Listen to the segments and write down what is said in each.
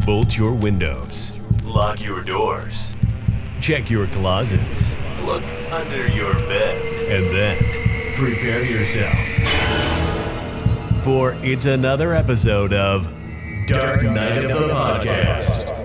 Bolt your windows. Lock your doors. Check your closets. Look under your bed. And then prepare yourself. For it's another episode of Dark Knight of the Podcast.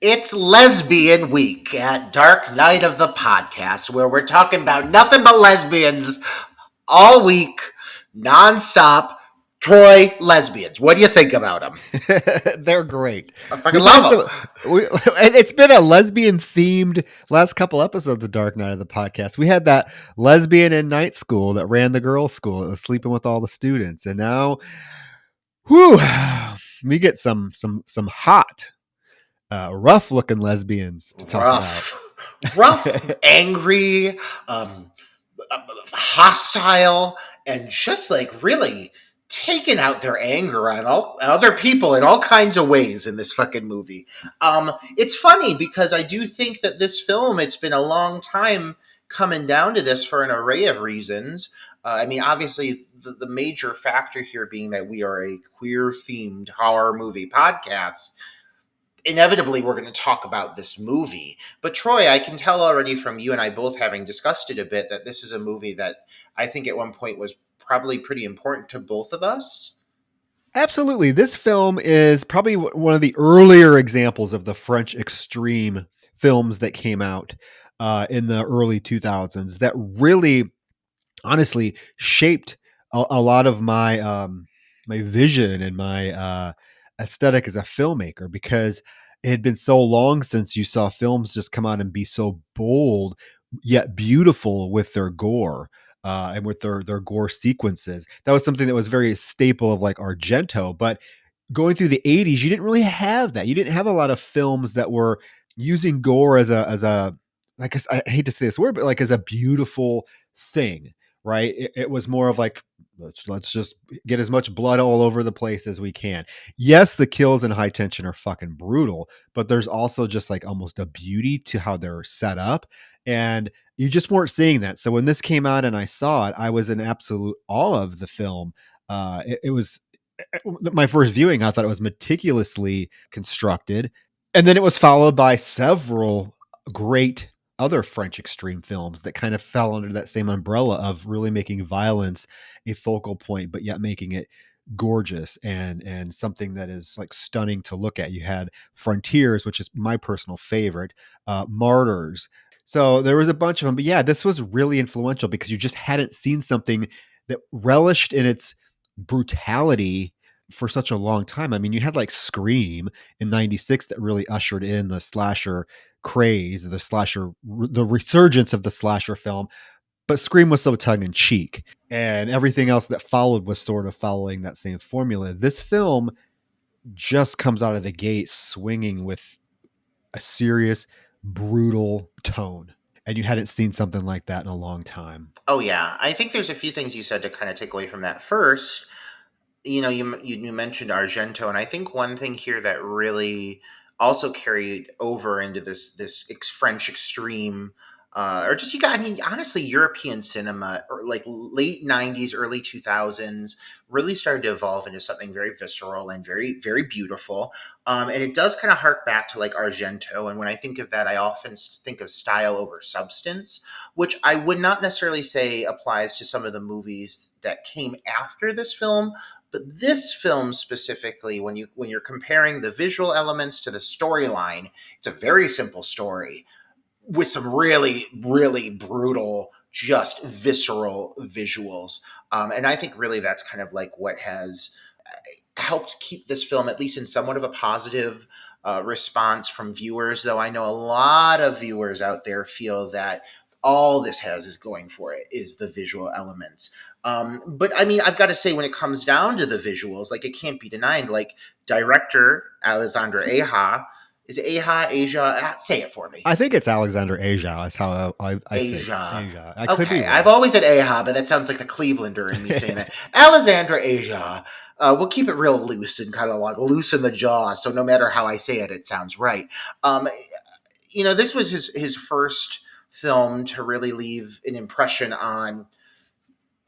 It's Lesbian Week at Dark Knight of the Podcast, where we're talking about nothing but lesbians all week, nonstop. Troy, lesbians. What do you think about them? They're great. I fucking love them. And it's been a lesbian-themed last couple episodes of Dark Knight of the Podcast. We had that lesbian in night school that ran the girls' school that was sleeping with all the students. And now, we get some hot, rough-looking lesbians to talk about. Rough, angry, hostile, and just like really taking out their anger on all other people in all kinds of ways in this fucking movie. It's funny because I do think that this film, it's been a long time coming down to this for an array of reasons. I mean, obviously, the major factor here being that we are a queer-themed horror movie podcast. Inevitably, we're going to talk about this movie. But Troy, I can tell already from you and I both having discussed it a bit that this is a movie that I think at one point was probably pretty important to both of us. Absolutely. This film is probably one of the earlier examples of the French extreme films that came out in the early 2000s that really, honestly, shaped a lot of my my vision and my aesthetic as a filmmaker, because it had been so long since you saw films just come out and be so bold yet beautiful with their gore. And with their gore sequences. That was something that was very staple of like Argento. But going through the 80s, you didn't really have that. You didn't have a lot of films that were using gore as a like, I hate to say this word, but like as a beautiful thing, right? It was more of like, let's just get as much blood all over the place as we can. Yes, the kills in High Tension are fucking brutal, but there's also just like almost a beauty to how they're set up. And you just weren't seeing that. So when this came out and I saw it, I was in absolute awe of the film. It was my first viewing. I thought it was meticulously constructed. And then it was followed by several great other French extreme films that kind of fell under that same umbrella of really making violence a focal point, but yet making it gorgeous and something that is like stunning to look at. You had Frontiers, which is my personal favorite, Martyrs. So there was a bunch of them, but yeah, this was really influential because you just hadn't seen something that relished in its brutality for such a long time. I mean, you had like Scream in 96 that really ushered in the slasher craze, the resurgence of the slasher film. But Scream was so tongue in cheek, and everything else that followed was sort of following that same formula. This film just comes out of the gate swinging with a serious, brutal tone. And you hadn't seen something like that in a long time. Oh yeah, I think there's a few things you said to kind of take away from that. First, you know, you mentioned Argento, and I think one thing here that really also carried over into this French extreme, or just I mean, honestly, European cinema, or like late '90s, early 2000s, really started to evolve into something very visceral and very very beautiful. And it does kind of hark back to like Argento. And when I think of that, I often think of style over substance, which I would not necessarily say applies to some of the movies that came after this film. But this film specifically, when you're comparing the visual elements to the storyline, it's a very simple story with some really, really brutal, just visceral visuals. And I think really that's kind of like what has helped keep this film at least in somewhat of a positive response from viewers, though I know a lot of viewers out there feel that all this has is going for it is the visual elements. But I mean, I've got to say, when it comes down to the visuals, like it can't be denied, like director Alexandre Aja Is it Aja? Asia? Say it for me. I think it's Alexander Aja. That's how I say it. Aja. Aja. I could be Okay, I've wrong. always said Aja, but that sounds like the Clevelander in me saying that. Alexandra Aja. We'll keep it real loose and kind of like loosen the jaw, so no matter how I say it, it sounds right. Um, this was his first film to really leave an impression on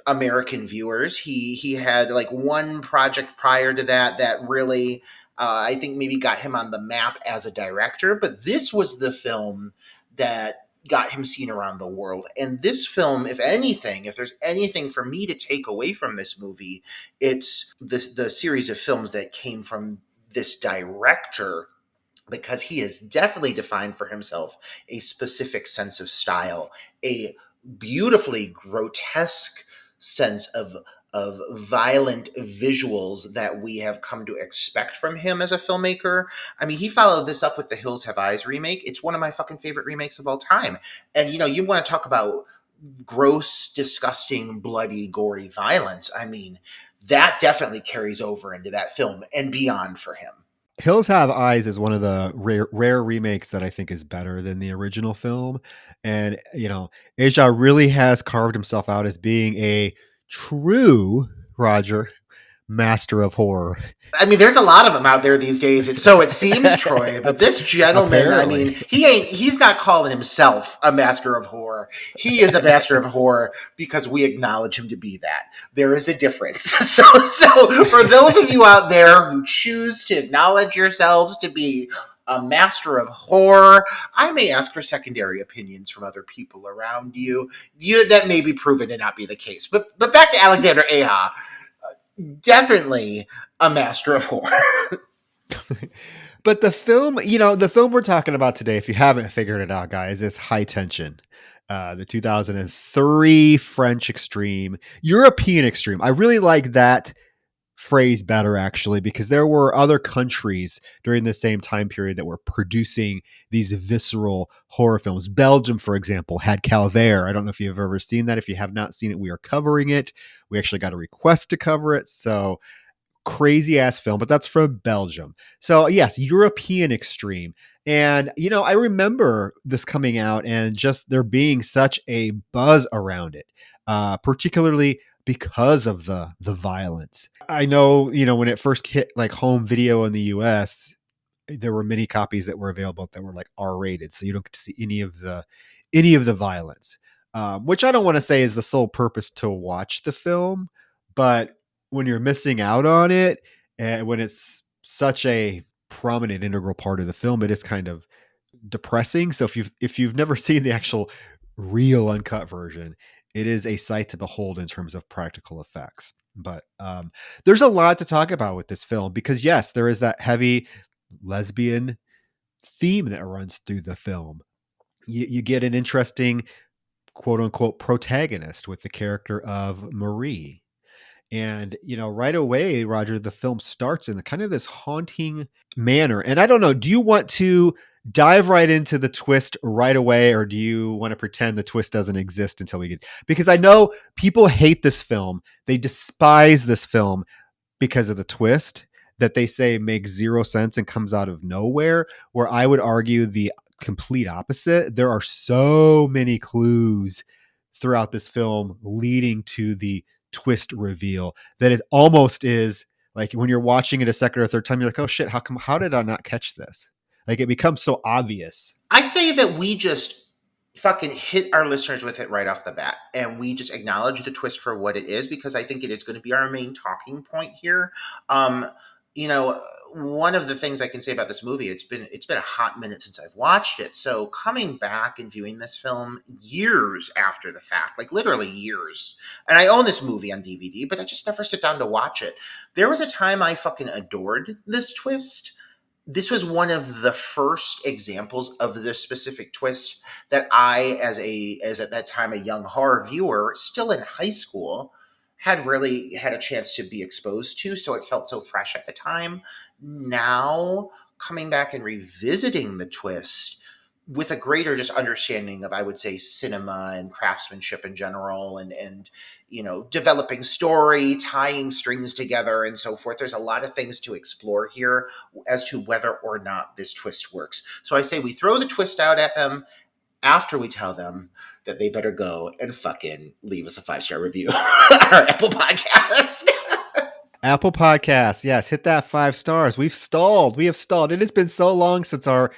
American viewers. He had like one project prior to that that really I think maybe got him on the map as a director, but this was the film that got him seen around the world. And this film, if anything, if there's anything for me to take away from this movie, it's the series of films that came from this director, because he has definitely defined for himself a specific sense of style, a beautifully grotesque sense of violent visuals that we have come to expect from him as a filmmaker. I mean, he followed this up with the Hills Have Eyes remake. It's one of my fucking favorite remakes of all time. And you want to talk about gross, disgusting, bloody, gory violence. I mean, that definitely carries over into that film and beyond for him. Hills Have Eyes is one of the rare remakes that I think is better than the original film. And, Aja really has carved himself out as being a true, Roger, master of horror. I mean, there's a lot of them out there these days, and so it seems, Troy. But this gentleman, I Apparently. mean, he's not calling himself a master of horror. He is a master of horror because we acknowledge him to be that. There is a difference. So for those of you out there who choose to acknowledge yourselves to be a master of horror, I may ask for secondary opinions from other people around you. That may be proven to not be the case. But back to Alexander Aja. Definitely a master of horror. But the film we're talking about today, if you haven't figured it out, guys, is High Tension. The 2003 French Extreme, European Extreme. I really like that phrase better, actually, because there were other countries during the same time period that were producing these visceral horror films. Belgium, for example, had Calvaire. I don't know if you've ever seen that. If you have not seen it, we are covering it. We actually got a request to cover it. So crazy ass film, but that's from Belgium. So yes, European Extreme. And I remember this coming out and just there being such a buzz around it, particularly because of the violence. I know, when it first hit like home video in the US, there were many copies that were available that were like R-rated, so you don't get to see any of the violence. Which I don't want to say is the sole purpose to watch the film, but when you're missing out on it, and when it's such a prominent integral part of the film, it is kind of depressing. So if you've never seen the actual real uncut version, it is a sight to behold in terms of practical effects. But there's a lot to talk about with this film because yes, there is that heavy lesbian theme that runs through the film. You get an interesting quote unquote protagonist with the character of Marie. And, right away, Roger, the film starts in kind of this haunting manner. And I don't know, do you want to dive right into the twist right away, or do you want to pretend the twist doesn't exist until we get, because I know people hate this film. They despise this film because of the twist that they say makes zero sense and comes out of nowhere, where I would argue the complete opposite. There are so many clues throughout this film leading to the twist reveal that it almost is like when you're watching it a second or third time, you're like, oh shit, how did I not catch this? Like it becomes so obvious. I say that we just fucking hit our listeners with it right off the bat, and we just acknowledge the twist for what it is, because I think it is going to be our main talking point here. Um, you know, one of the things I can say about this movie, it's been a hot minute since I've watched it. So coming back and viewing this film years after the fact, like literally years, and I own this movie on DVD, but I just never sit down to watch it. There was a time I fucking adored this twist. This was one of the first examples of this specific twist that I, as at that time a young horror viewer, still in high school, had really had a chance to be exposed to. So it felt so fresh at the time. Now, coming back and revisiting the twist, with a greater just understanding of, I would say, cinema and craftsmanship in general, and developing story, tying strings together, and so forth. There's a lot of things to explore here as to whether or not this twist works. So I say we throw the twist out at them after we tell them that they better go and fucking leave us a 5-star review on our Apple Podcast. Apple Podcasts, yes, hit that 5 stars. We've stalled. We have stalled. It has been so long since our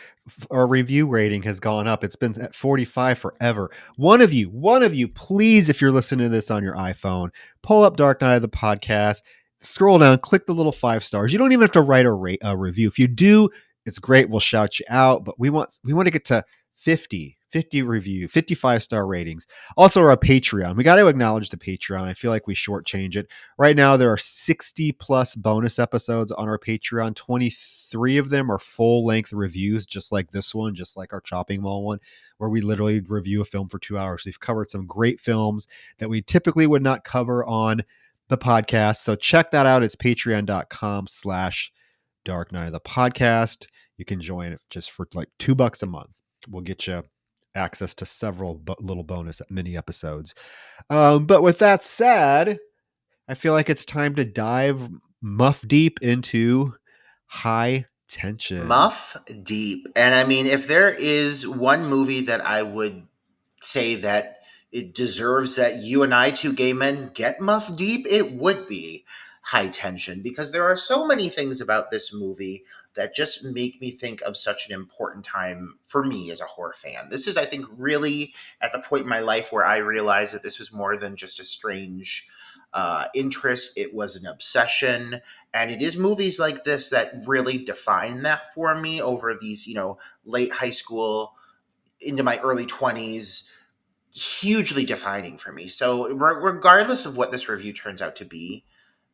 review rating has gone up. It's been at 45 forever. One of you, please, if you're listening to this on your iPhone, pull up Dark Knight of the Podcast, scroll down, click the little 5 stars. You don't even have to write a review. If you do, it's great. We'll shout you out. But we want to get to 50 review, 55-star ratings. Also, our Patreon. We got to acknowledge the Patreon. I feel like we shortchange it. Right now, there are 60 plus bonus episodes on our Patreon. 23 of them are full-length reviews, just like this one, just like our Chopping Mall one, where we literally review a film for 2 hours. We've covered some great films that we typically would not cover on the podcast. So check that out. It's patreon.com/Dark Knight of the Podcast. You can join it just for like $2 a month. We'll get you access to several little bonus mini episodes. But with that said, I feel like it's time to dive muff deep into High Tension. Muff deep. And I mean, if there is one movie that I would say that it deserves that you and I, two gay men, get muff deep, it would be High Tension, because there are so many things about this movie that just make me think of such an important time for me as a horror fan. This is, I think, really at the point in my life where I realized that this was more than just a strange interest. It was an obsession. And it is movies like this that really define that for me over these, late high school into my early 20s, hugely defining for me. So regardless of what this review turns out to be,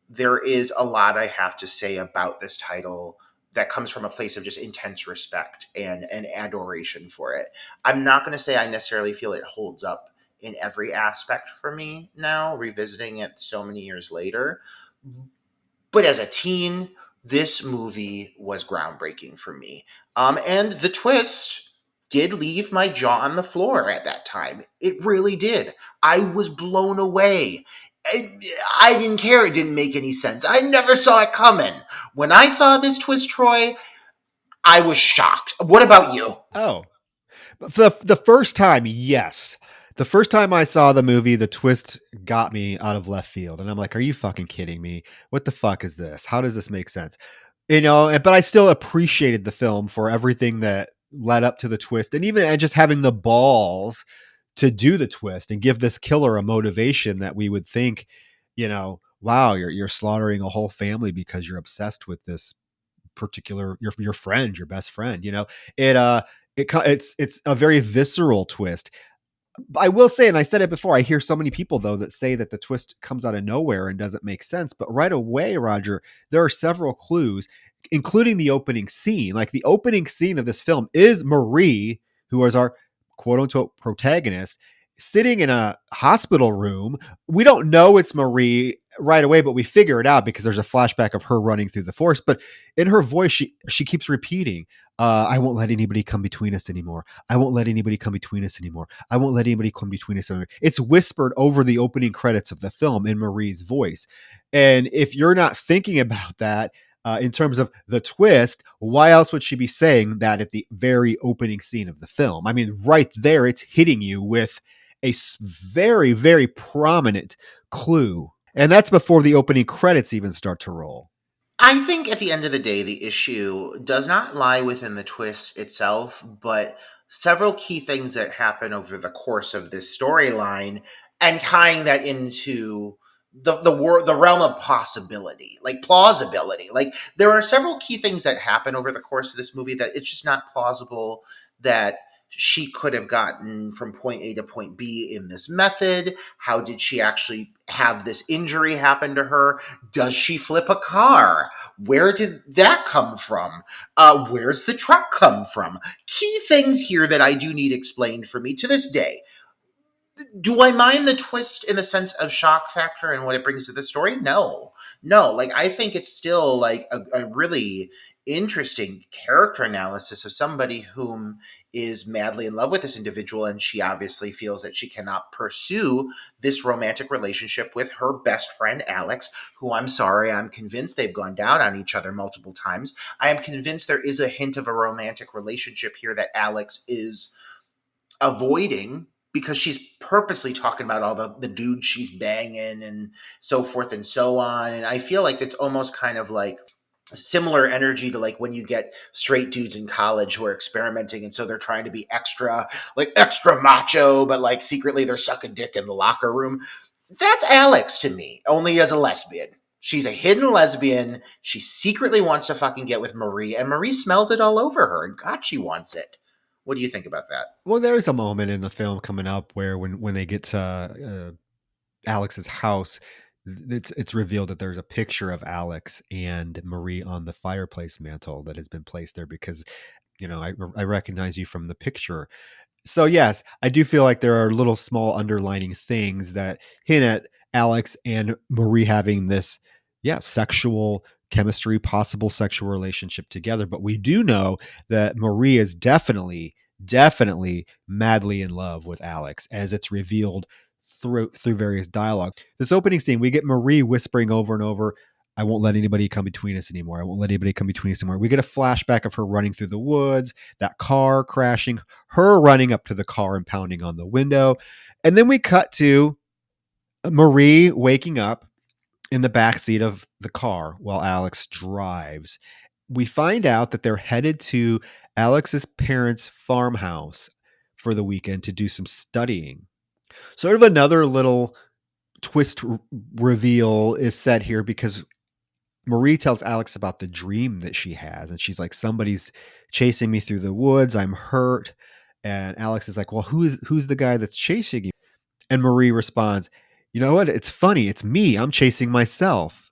there is a lot I have to say about this title that comes from a place of just intense respect and adoration for it. I'm not going to say I necessarily feel it holds up in every aspect for me now, revisiting it so many years later. But as a teen, this movie was groundbreaking for me. And the twist did leave my jaw on the floor at that time. It really did. I was blown away. I didn't care. It didn't make any sense. I never saw it coming. When I saw this twist, Troy, I was shocked. What about you? Oh, the first time, yes. The first time I saw the movie, the twist got me out of left field. And I'm like, are you fucking kidding me? What the fuck is this? How does this make sense? But I still appreciated the film for everything that led up to the twist. And just having the balls to do the twist and give this killer a motivation that we would think, wow, you're slaughtering a whole family because you're obsessed with this particular your friend, your best friend. It's a very visceral twist. I will say, and I said it before, I hear so many people though that say that the twist comes out of nowhere and doesn't make sense. But right away, Roger, there are several clues, including the opening scene. Like the opening scene of this film is Marie, who is our quote unquote protagonist, sitting in a hospital room. We don't know it's Marie right away, but we figure it out because there's a flashback of her running through the forest. But in her voice, she keeps repeating, I won't let anybody come between us anymore. I won't let anybody come between us anymore. I won't let anybody come between us anymore. It's whispered over the opening credits of the film in Marie's voice. And if you're not thinking about that, in terms of the twist, why else would she be saying that at the very opening scene of the film? I mean, right there, it's hitting you with a very, very prominent clue. And that's before the opening credits even start to roll. I think at the end of the day, the issue does not lie within the twist itself, but several key things that happen over the course of this storyline and tying that into the realm of possibility, like plausibility. Like there are several key things that happen over the course of this movie that it's just not plausible that she could have gotten from point A to point B in this method. How did she actually have this injury happen to her? Does she flip a car? Where did that come from? Where's the truck come from? Key things here that I do need explained for me to this day. Do I mind the twist in the sense of shock factor and what it brings to the story? No. Like I think it's still like a really interesting character analysis of somebody whom is madly in love with this individual, and she obviously feels that she cannot pursue this romantic relationship with her best friend Alex, who, I'm sorry, I'm convinced they've gone down on each other multiple times. I am convinced there is a hint of a romantic relationship here that Alex is avoiding, because she's purposely talking about all the dudes she's banging and so forth and so on. And I feel like it's almost kind of like similar energy to like when you get straight dudes in college who are experimenting, and so they're trying to be extra, like extra macho, but like secretly they're sucking dick in the locker room. That's Alex to me, only as a lesbian. She's a hidden lesbian. She secretly wants to fucking get with Marie, and Marie smells it all over her, and God, she wants it. What do you think about that? Well, there's a moment in the film coming up where when they get to Alex's house, it's revealed that there's a picture of Alex and Marie on the fireplace mantle that has been placed there because, I recognize you from the picture. So yes, I do feel like there are little small underlining things that hint at Alex and Marie having this, sexual chemistry, possible sexual relationship together. But we do know that Marie is definitely madly in love with Alex, as it's revealed through various dialogue. This opening scene, we get Marie whispering over and over, "I won't let anybody come between us anymore. I won't let anybody come between us anymore." We get a flashback of her running through the woods, that car crashing, her running up to the car and pounding on the window. And then we cut to Marie waking up in the back seat of the car while Alex drives. We find out that they're headed to Alex's parents' farmhouse for the weekend to do some studying. Sort of another little twist reveal is said here because Marie tells Alex about the dream that she has. And she's like, "Somebody's chasing me through the woods. I'm hurt." And Alex is like, "Well, who's the guy that's chasing you?" And Marie responds, "You know what? It's funny. It's me. I'm chasing myself."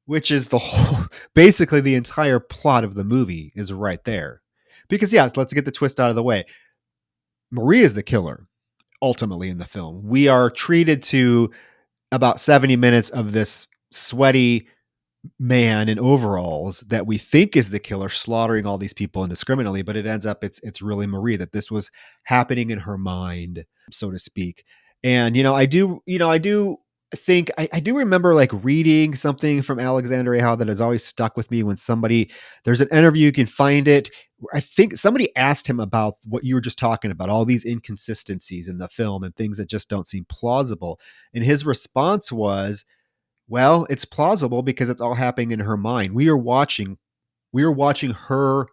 Which is basically the entire plot of the movie is right there. Because let's get the twist out of the way. Marie is the killer, ultimately, in the film. We are treated to about 70 minutes of this sweaty man in overalls that we think is the killer, slaughtering all these people indiscriminately, but it ends up it's really Marie, that this was happening in her mind, so to speak. And I do think I do remember like reading something from Alexander Ahau that has always stuck with me. When there's an interview, you can find it, I think somebody asked him about what you were just talking about, all these inconsistencies in the film and things that just don't seem plausible, and his response was, "Well, it's plausible because it's all happening in her mind. We are watching her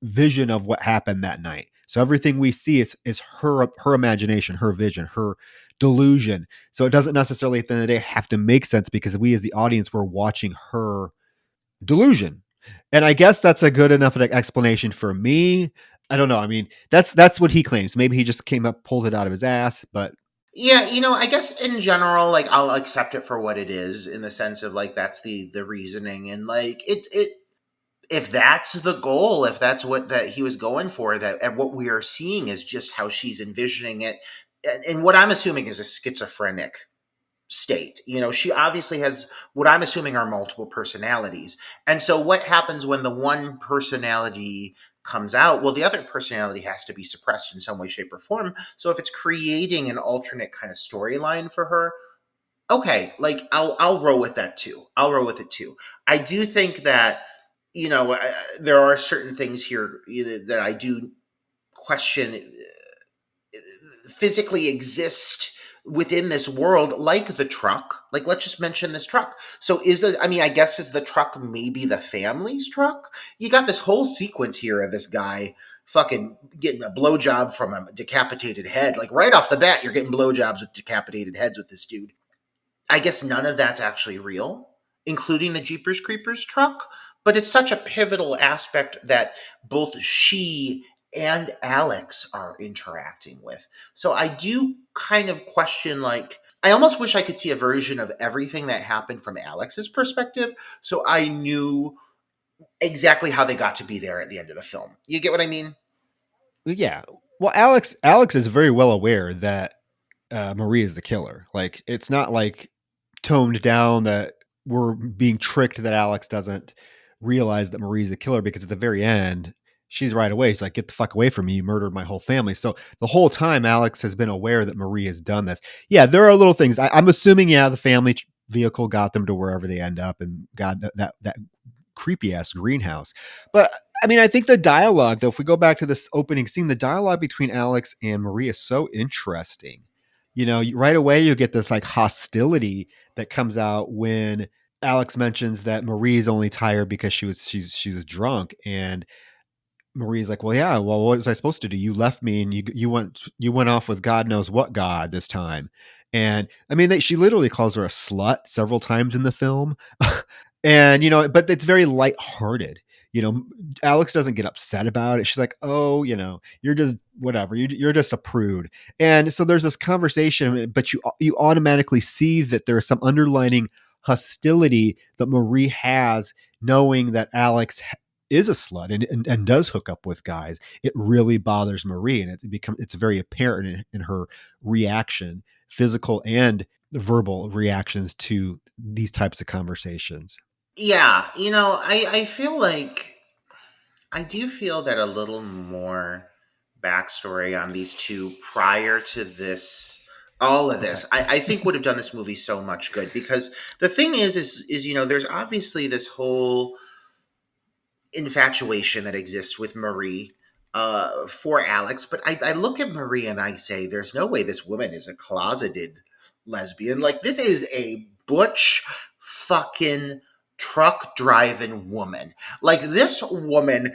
vision of what happened that night. So everything we see is her imagination, her vision, her delusion. So it doesn't necessarily at the end of the day have to make sense because we as the audience were watching her delusion." And I guess that's a good enough explanation for me. I don't know. I mean, that's what he claims. Maybe he just pulled it out of his ass, but Yeah, I guess in general, like I'll accept it for what it is, in the sense of like that's the reasoning, and like it if that's the goal, if that's what that he was going for, that and what we are seeing is just how she's envisioning it, and what I'm assuming is a schizophrenic state. She obviously has what I'm assuming are multiple personalities. And so what happens when the one personality comes out? Well, the other personality has to be suppressed in some way, shape, or form. So if it's creating an alternate kind of storyline for her, okay, like I'll roll with that too. I'll roll with it too. I do think that there are certain things here that I do question physically exist within this world, like the truck. Like, let's just mention this truck. So I guess is the truck maybe the family's truck? You got this whole sequence here of this guy fucking getting a blowjob from a decapitated head. Like right off the bat, you're getting blowjobs with decapitated heads with this dude. I guess none of that's actually real, including the Jeepers Creepers truck. But it's such a pivotal aspect that both she and Alex are interacting with. So I do kind of question, like, I almost wish I could see a version of everything that happened from Alex's perspective, so I knew exactly how they got to be there at the end of the film. You get what I mean? yeah. Well, Alex is very well aware that Marie is the killer. Like, it's not like toned down that we're being tricked that Alex doesn't realize that Marie's the killer, because at the very end, she's right away. She's like, get the fuck away from me. You murdered my whole family. So the whole time, Alex has been aware that Marie has done this. Yeah, there are little things. I'm assuming, yeah, the family vehicle got them to wherever they end up and got that creepy ass greenhouse. But I mean, I think the dialogue, though, if we go back to this opening scene, the dialogue between Alex and Marie is so interesting. Right away you get this like hostility that comes out when Alex mentions that Marie's only tired because she was drunk, and Marie's like, well, yeah, well, what was I supposed to do? You left me and you went off with God knows what God this time. And I mean, she literally calls her a slut several times in the film. And, but it's very lighthearted. Alex doesn't get upset about it. She's like, oh, you're just whatever. You're just a prude. And so there's this conversation, but you automatically see that there's some underlining hostility that Marie has, knowing that Alex is a slut and does hook up with guys. It really bothers Marie, and it's very apparent in her reaction, physical and verbal reactions to these types of conversations. Yeah, I feel like I do feel that a little more backstory on these two prior to this, all of this, I think would have done this movie so much good, because the thing is there's obviously this whole infatuation that exists with Marie for Alex, but I look at Marie and I say, there's no way this woman is a closeted lesbian. Like, this is a butch fucking truck driving woman. Like, this woman,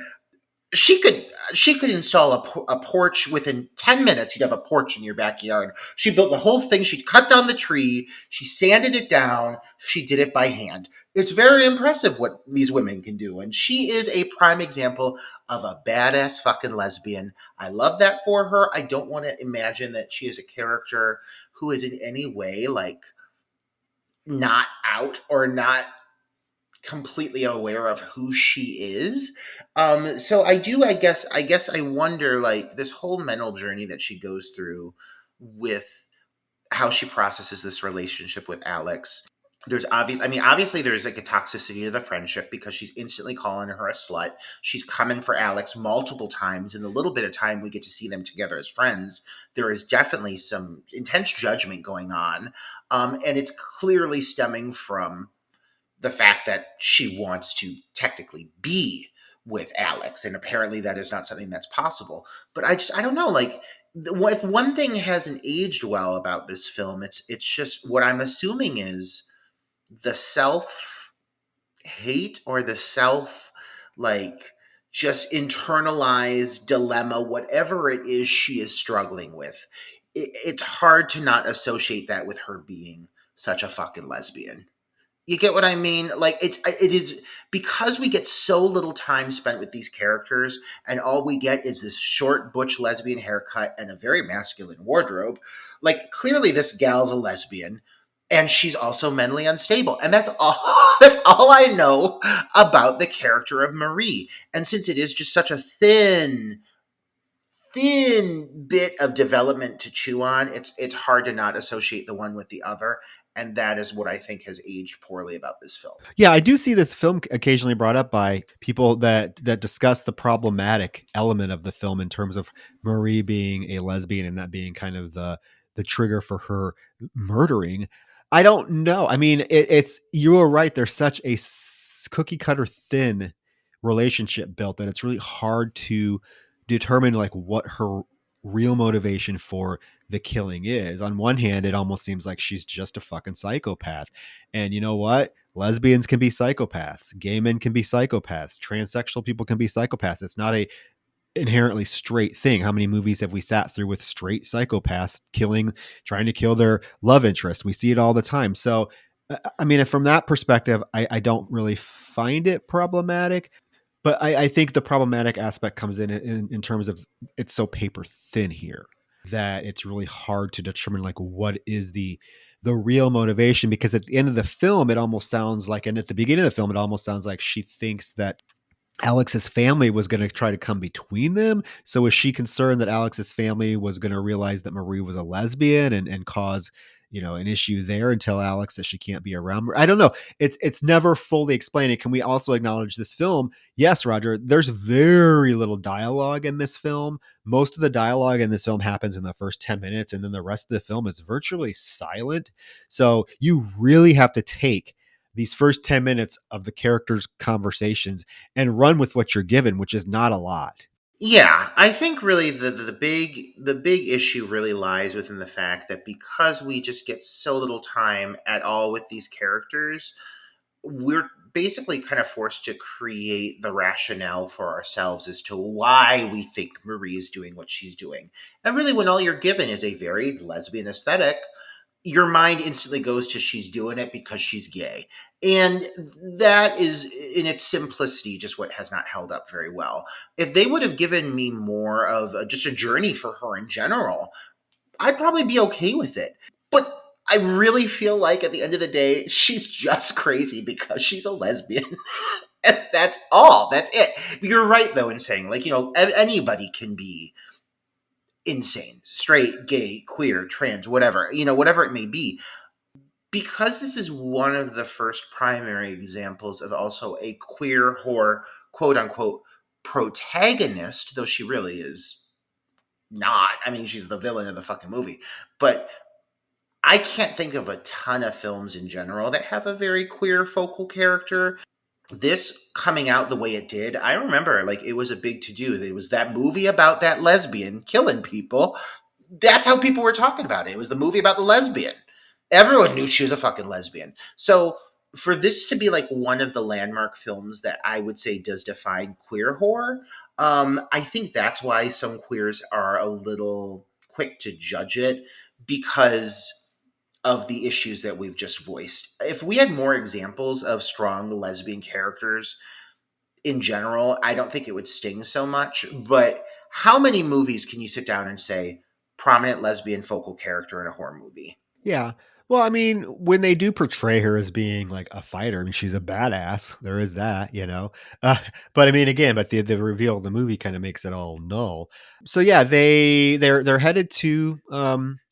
she could install a porch within 10 minutes. You'd have a porch in your backyard. She built the whole thing. She cut down the tree. She sanded it down. She did it by hand. It's very impressive what these women can do. And she is a prime example of a badass fucking lesbian. I love that for her. I don't want to imagine that she is a character who is in any way like not out or not completely aware of who she is. So I guess I wonder, like, this whole mental journey that she goes through with how she processes this relationship with Alex. Obviously there's like a toxicity to the friendship, because she's instantly calling her a slut. She's coming for Alex multiple times. In the little bit of time we get to see them together as friends, there is definitely some intense judgment going on. And it's clearly stemming from the fact that she wants to technically be with Alex, and apparently that is not something that's possible. But I don't know, like, if one thing hasn't aged well about this film, it's just what I'm assuming is the self hate, or the self, like, just internalized dilemma, whatever it is she is struggling with. It's hard to not associate that with her being such a fucking lesbian. You get what I mean? Like, it is because we get so little time spent with these characters, and all we get is this short butch lesbian haircut and a very masculine wardrobe. Like, clearly this gal's a lesbian, and she's also mentally unstable, and that's all. That's all I know about the character of Marie. And since it is just such a thin bit of development to chew on, it's hard to not associate the one with the other. And that is what I think has aged poorly about this film. Yeah, I do see this film occasionally brought up by people that discuss the problematic element of the film in terms of Marie being a lesbian and that being kind of the trigger for her murdering. I don't know. I mean, it's you are right. There's such a cookie cutter thin relationship built that it's really hard to determine like what her real motivation for the killing is. On one hand, it almost seems like she's just a fucking psychopath. And you know what? Lesbians can be psychopaths. Gay men can be psychopaths. Transsexual people can be psychopaths. It's not a inherently straight thing. How many movies have we sat through with straight psychopaths trying to kill their love interest? We see it all the time. So, I mean, from that perspective, I don't really find it problematic. But I think the problematic aspect comes in terms of it's so paper thin here that it's really hard to determine like what is the real motivation, because at the end of the film it almost sounds like, and at the beginning of the film it almost sounds like she thinks that Alex's family was going to try to come between them. So was she concerned that Alex's family was going to realize that Marie was a lesbian and cause an issue there and tell Alex that she can't be around. I don't know. It's never fully explained. And can we also acknowledge this film? Yes, Roger, there's very little dialogue in this film. Most of the dialogue in this film happens in the first 10 minutes, and then the rest of the film is virtually silent. So you really have to take these first 10 minutes of the characters' conversations and run with what you're given, which is not a lot. Yeah, I think really the big issue really lies within the fact that because we just get so little time at all with these characters, we're basically kind of forced to create the rationale for ourselves as to why we think Marie is doing what she's doing. And really, when all you're given is a very lesbian aesthetic, your mind instantly goes to she's doing it because she's gay. And that is, in its simplicity, just what has not held up very well. If they would have given me more of just a journey for her in general, I'd probably be okay with it. But I really feel like at the end of the day, she's just crazy because she's a lesbian. And that's all. That's it. You're right, though, in saying, like, anybody can be insane, straight, gay, queer, trans, whatever, whatever it may be. Because this is one of the first primary examples of also a queer horror, quote unquote, protagonist, though she really is not. I mean, she's the villain of the fucking movie. But I can't think of a ton of films in general that have a very queer focal character. This coming out the way it did, I remember, like, it was a big to do. There was that movie about that lesbian killing people. That's how people were talking about it. It was the movie about the lesbian. Everyone knew she was a fucking lesbian. So for this to be like one of the landmark films that I would say does define queer horror, I think that's why some queers are a little quick to judge it, because of the issues that we've just voiced. If we had more examples of strong lesbian characters in general, I don't think it would sting so much. But how many movies can you sit down and say prominent lesbian focal character in a horror movie? Yeah. Well, I mean, when they do portray her as being like a fighter, I mean, she's a badass. There is that. Uh, but I mean, again, but the reveal of the movie kind of makes it all null. So yeah, they're headed to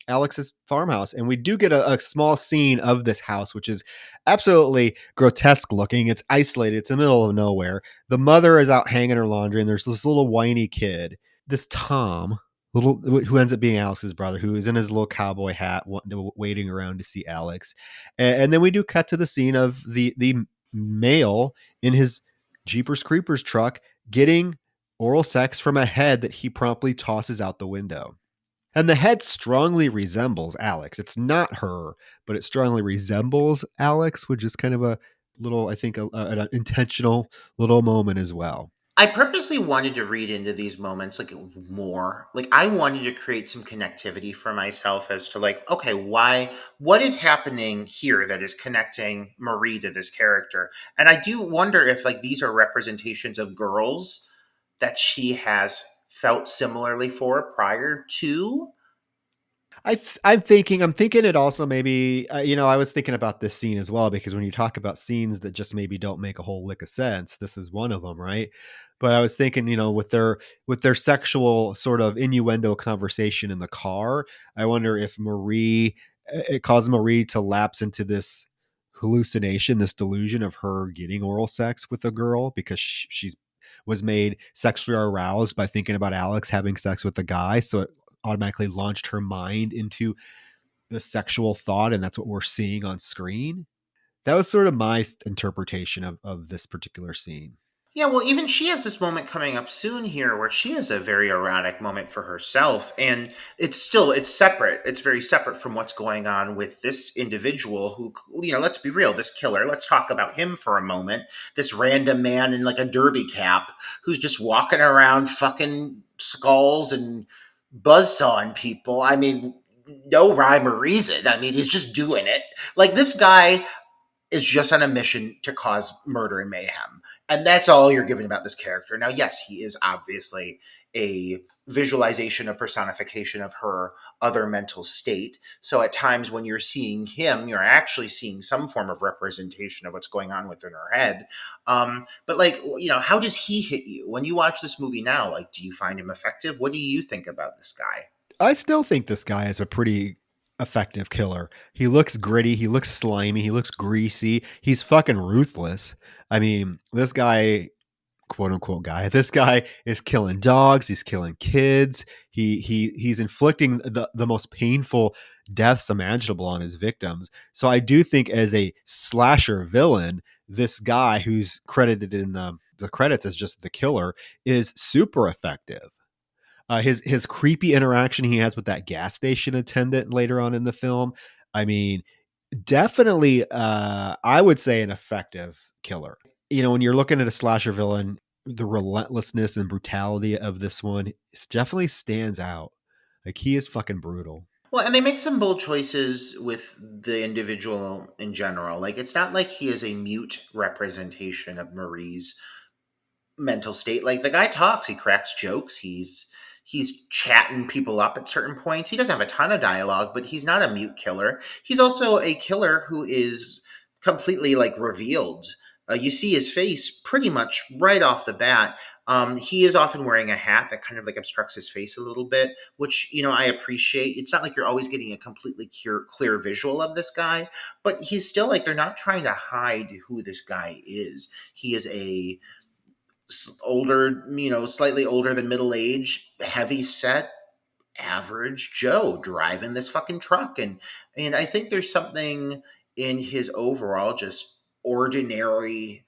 Alex's farmhouse, and we do get a small scene of this house, which is absolutely grotesque looking. It's isolated. It's in the middle of nowhere. The mother is out hanging her laundry, and there's this little whiny kid, this Tom, little who ends up being Alex's brother, who is in his little cowboy hat, waiting around to see Alex. And then we do cut to the scene of the male in his Jeepers Creepers truck getting oral sex from a head that he promptly tosses out the window. And the head strongly resembles Alex. It's not her, but it strongly resembles Alex, which is kind of a little, I think, an intentional little moment as well. I purposely wanted to read into these moments like more. Like I wanted to create some connectivity for myself as to like, okay, what is happening here that is connecting Marie to this character? And I do wonder if like these are representations of girls that she has felt similarly for prior to. I'm thinking it also maybe, I was thinking about this scene as well, because when you talk about scenes that just maybe don't make a whole lick of sense, this is one of them, right? But I was thinking, with their sexual sort of innuendo conversation in the car, I wonder if it caused Marie to lapse into this hallucination, this delusion of her getting oral sex with a girl because she's was made sexually aroused by thinking about Alex having sex with a guy. So it automatically launched her mind into the sexual thought, and that's what we're seeing on screen. That was sort of my interpretation of this particular scene. Yeah, well, even she has this moment coming up soon here where she has a very erotic moment for herself. And it's separate. It's very separate from what's going on with this individual who, let's be real, this killer. Let's talk about him for a moment. This random man in like a derby cap who's just walking around fucking skulls and buzzsawing people. I mean, no rhyme or reason. I mean, he's just doing it. Like this guy is just on a mission to cause murder and mayhem. And that's all you're giving about this character. Now, yes, he is obviously a visualization, a personification of her other mental state. So at times when you're seeing him, you're actually seeing some form of representation of what's going on within her head. But like, how does he hit you when you watch this movie now? Like, do you find him effective? What do you think about this guy? I still think this guy is a pretty effective killer. He looks gritty, he looks slimy, he looks greasy. He's fucking ruthless. I mean, this guy, quote unquote guy, this guy is killing dogs, he's killing kids. He's inflicting the most painful deaths imaginable on his victims. So I do think as a slasher villain, this guy who's credited in the credits as just the killer is super effective. His creepy interaction he has with that gas station attendant later on in the film. I mean, definitely, I would say an effective killer. You know, when you're looking at a slasher villain, the relentlessness and brutality of this one definitely stands out. Like he is fucking brutal. Well, and they make some bold choices with the individual in general. Like, it's not like he is a mute representation of Marie's mental state. Like, the guy talks, he cracks jokes, he's chatting people up at certain points. He doesn't have a ton of dialogue, but he's not a mute killer. He's also a killer who is completely like revealed. You see his face pretty much right off the bat. He is often wearing a hat that kind of like obstructs his face a little bit, which, you know, I appreciate. It's not like you're always getting a completely clear visual of this guy, but he's still like, they're not trying to hide who this guy is. He is a older, you know, slightly older than middle age, heavy set, average Joe driving this fucking truck. And I think there's something in his overall just ordinary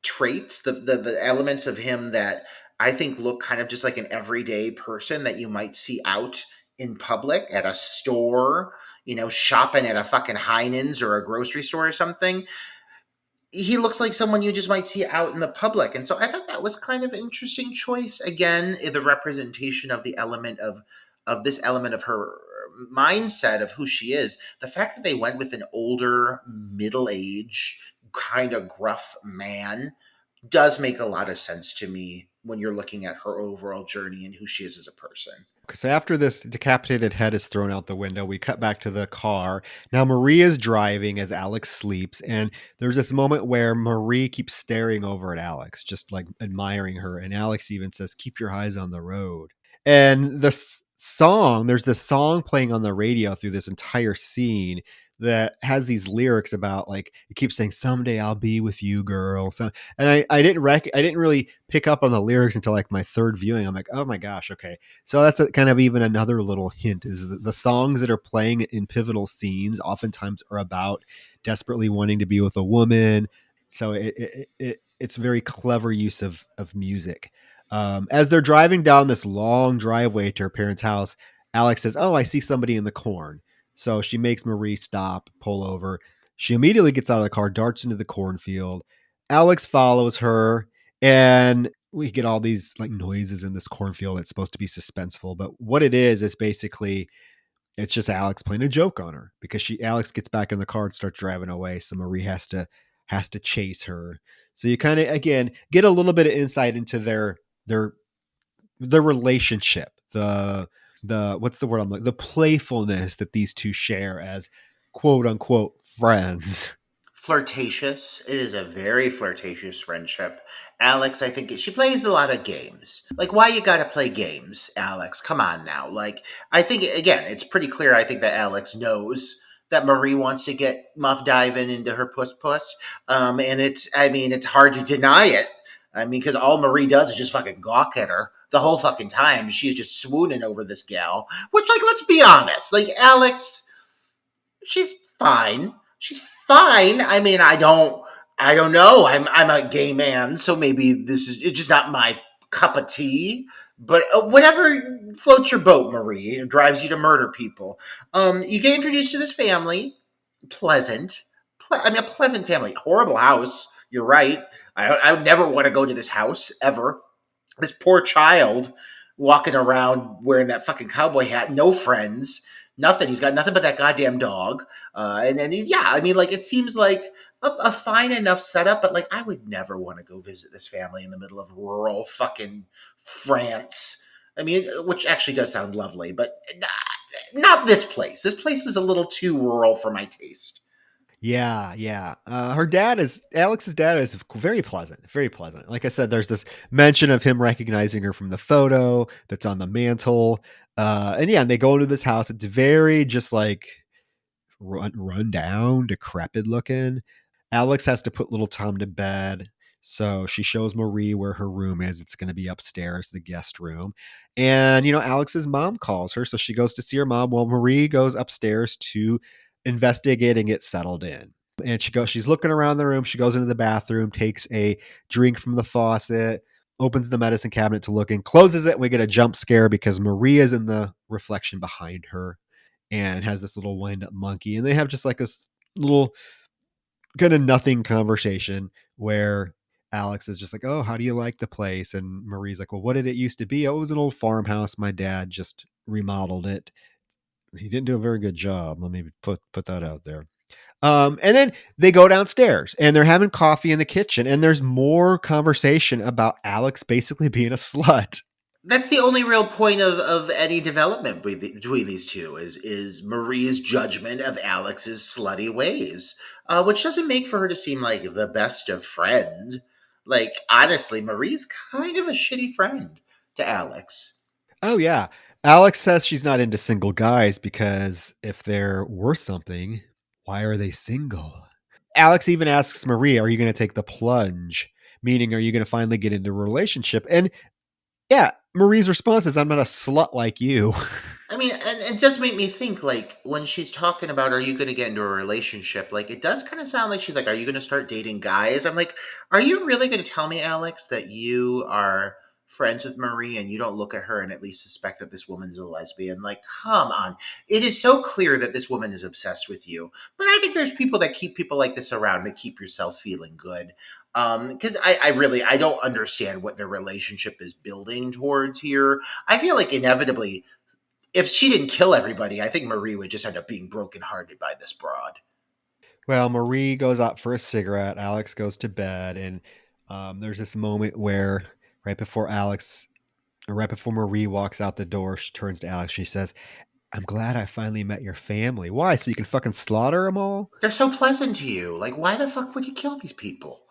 traits, the elements of him that I think look kind of just like an everyday person that you might see out in public at a store, you know, shopping at a fucking Heinen's or a grocery store or something. He looks like someone you just might see out in the public. And so I thought that was kind of an interesting choice. Again, the representation of the element of this element of her mindset of who she is. The fact that they went with an older, middle-aged, kind of gruff man does make a lot of sense to me when you're looking at her overall journey and who she is as a person. Because after this decapitated head is thrown out the window, we cut back to the car. Now Marie is driving as Alex sleeps, and there's this moment where Marie keeps staring over at Alex, just like admiring her, and Alex even says, "Keep your eyes on the road." And there's this song playing on the radio through this entire scene that has these lyrics about, like, it keeps saying, "Someday I'll be with you, girl." So, and I didn't really pick up on the lyrics until like my third viewing. I'm like, oh my gosh, okay. So that's kind of even another little hint, is the songs that are playing in pivotal scenes oftentimes are about desperately wanting to be with a woman. So it's very clever use of music. As they're driving down this long driveway to her parents' house, Alex says, "Oh, I see somebody in the corn." So she makes Marie stop, pull over. She immediately gets out of the car, darts into the cornfield. Alex follows her, and we get all these like noises in this cornfield. It's supposed to be suspenseful, but what it is basically, it's just Alex playing a joke on her, because Alex gets back in the car and starts driving away. So Marie has to chase her. So you kind of again get a little bit of insight into their relationship, the what's the word I'm like, the playfulness that these two share as quote unquote friends. Flirtatious. It is a very flirtatious friendship. Alex, I think she plays a lot of games. Like, why you gotta play games, Alex? Come on now. Like, I think, again, it's pretty clear, I think, that Alex knows that Marie wants to get Muff diving into her puss. And it's hard to deny it. I mean, because all Marie does is just fucking gawk at her the whole fucking time. She's just swooning over this gal. Which, like, let's be honest. Like, Alex, she's fine. She's fine. I mean, I don't know. I'm a gay man, so maybe this is it's just not my cup of tea. But whatever floats your boat, Marie, and drives you to murder people. You get introduced to this family. Pleasant. A pleasant family. Horrible house. You're right. I would never want to go to this house ever. This poor child walking around wearing that fucking cowboy hat, no friends, nothing. He's got nothing but that goddamn dog. And then, yeah, I mean, like, it seems like a fine enough setup, but like, I would never want to go visit this family in the middle of rural fucking France. I mean, which actually does sound lovely, but not this place. This place is a little too rural for my taste. Yeah. Her dad is Alex's dad is very pleasant, very pleasant. Like I said, there's this mention of him recognizing her from the photo that's on the mantle. And yeah, and they go into this house. It's very just like run down, decrepit looking. Alex has to put little Tom to bed. So she shows Marie where her room is. It's going to be upstairs, the guest room. And, Alex's mom calls her. So she goes to see her mom while Marie goes upstairs to investigate and get settled in. And she's looking around the room. She goes into the bathroom, takes a drink from the faucet, opens the medicine cabinet to look in, closes it. And we get a jump scare because Marie is in the reflection behind her and has this little wind up monkey. And they have just like this little kind of nothing conversation where Alex is just like, "Oh, how do you like the place?" And Marie's like, "Well, what did it used to be? Oh, it was an old farmhouse. My dad just remodeled it. He didn't do a very good job. Let me put that out there." And then they go downstairs and they're having coffee in the kitchen, and there's more conversation about Alex basically being a slut. That's the only real point of any development between these two is Marie's judgment of Alex's slutty ways, which doesn't make for her to seem like the best of friends. Like honestly, Marie's kind of a shitty friend to Alex. Oh yeah. Alex says she's not into single guys because if they're worth something, why are they single? Alex even asks Marie, "Are you going to take the plunge?" Meaning, are you going to finally get into a relationship? And yeah, Marie's response is, "I'm not a slut like you." I mean, and it does make me think, like, when she's talking about, are you going to get into a relationship? Like, it does kind of sound like she's like, are you going to start dating guys? I'm like, are you really going to tell me, Alex, that you are friends with Marie and you don't look at her and at least suspect that this woman is a lesbian? Like, come on. It is so clear that this woman is obsessed with you. But I think there's people that keep people like this around to keep yourself feeling good. Because I don't understand what their relationship is building towards here. I feel like inevitably if she didn't kill everybody, I think Marie would just end up being brokenhearted by this broad. Well, Marie goes out for a cigarette. Alex goes to bed. And there's this moment where right before right before Marie walks out the door, she turns to Alex. She says, "I'm glad I finally met your family. Why? So you can fucking slaughter them all?" They're so pleasant to you. Like, why the fuck would you kill these people?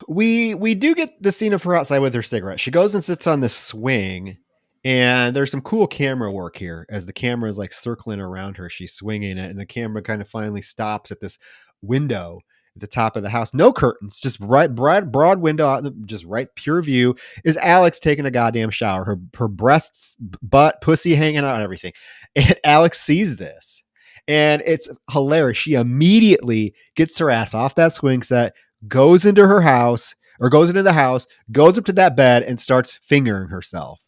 We do get the scene of her outside with her cigarette. She goes and sits on this swing, and there's some cool camera work here as the camera is like circling around her. She's swinging it, and the camera kind of finally stops at this window at the top of the house. No curtains, just broad window out, just right pure view. Is Alex taking a goddamn shower? Her breasts, butt, pussy hanging out, and everything. And Alex sees this, and it's hilarious. She immediately gets her ass off that swing set, goes into her house or goes into the house, goes up to that bed and starts fingering herself.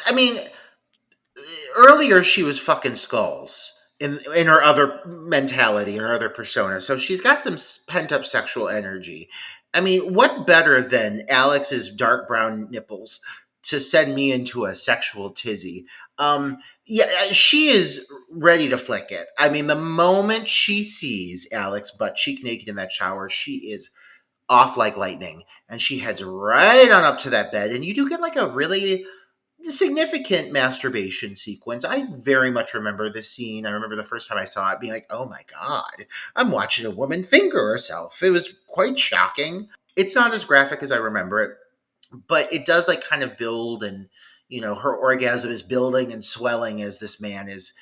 I mean, earlier she was fucking skulls in her other mentality, in her other persona. So she's got some pent up sexual energy. I mean, what better than Alex's dark brown nipples to send me into a sexual tizzy? Yeah, she is ready to flick it. I mean, the moment she sees Alex butt cheek naked in that shower, she is off like lightning, and she heads right on up to that bed. And you do get like a really significant masturbation sequence. I very much remember this scene. I remember the first time I saw it being like, oh my God, I'm watching a woman finger herself. It was quite shocking. It's not as graphic as I remember it, but it does like kind of build, and her orgasm is building and swelling as this man is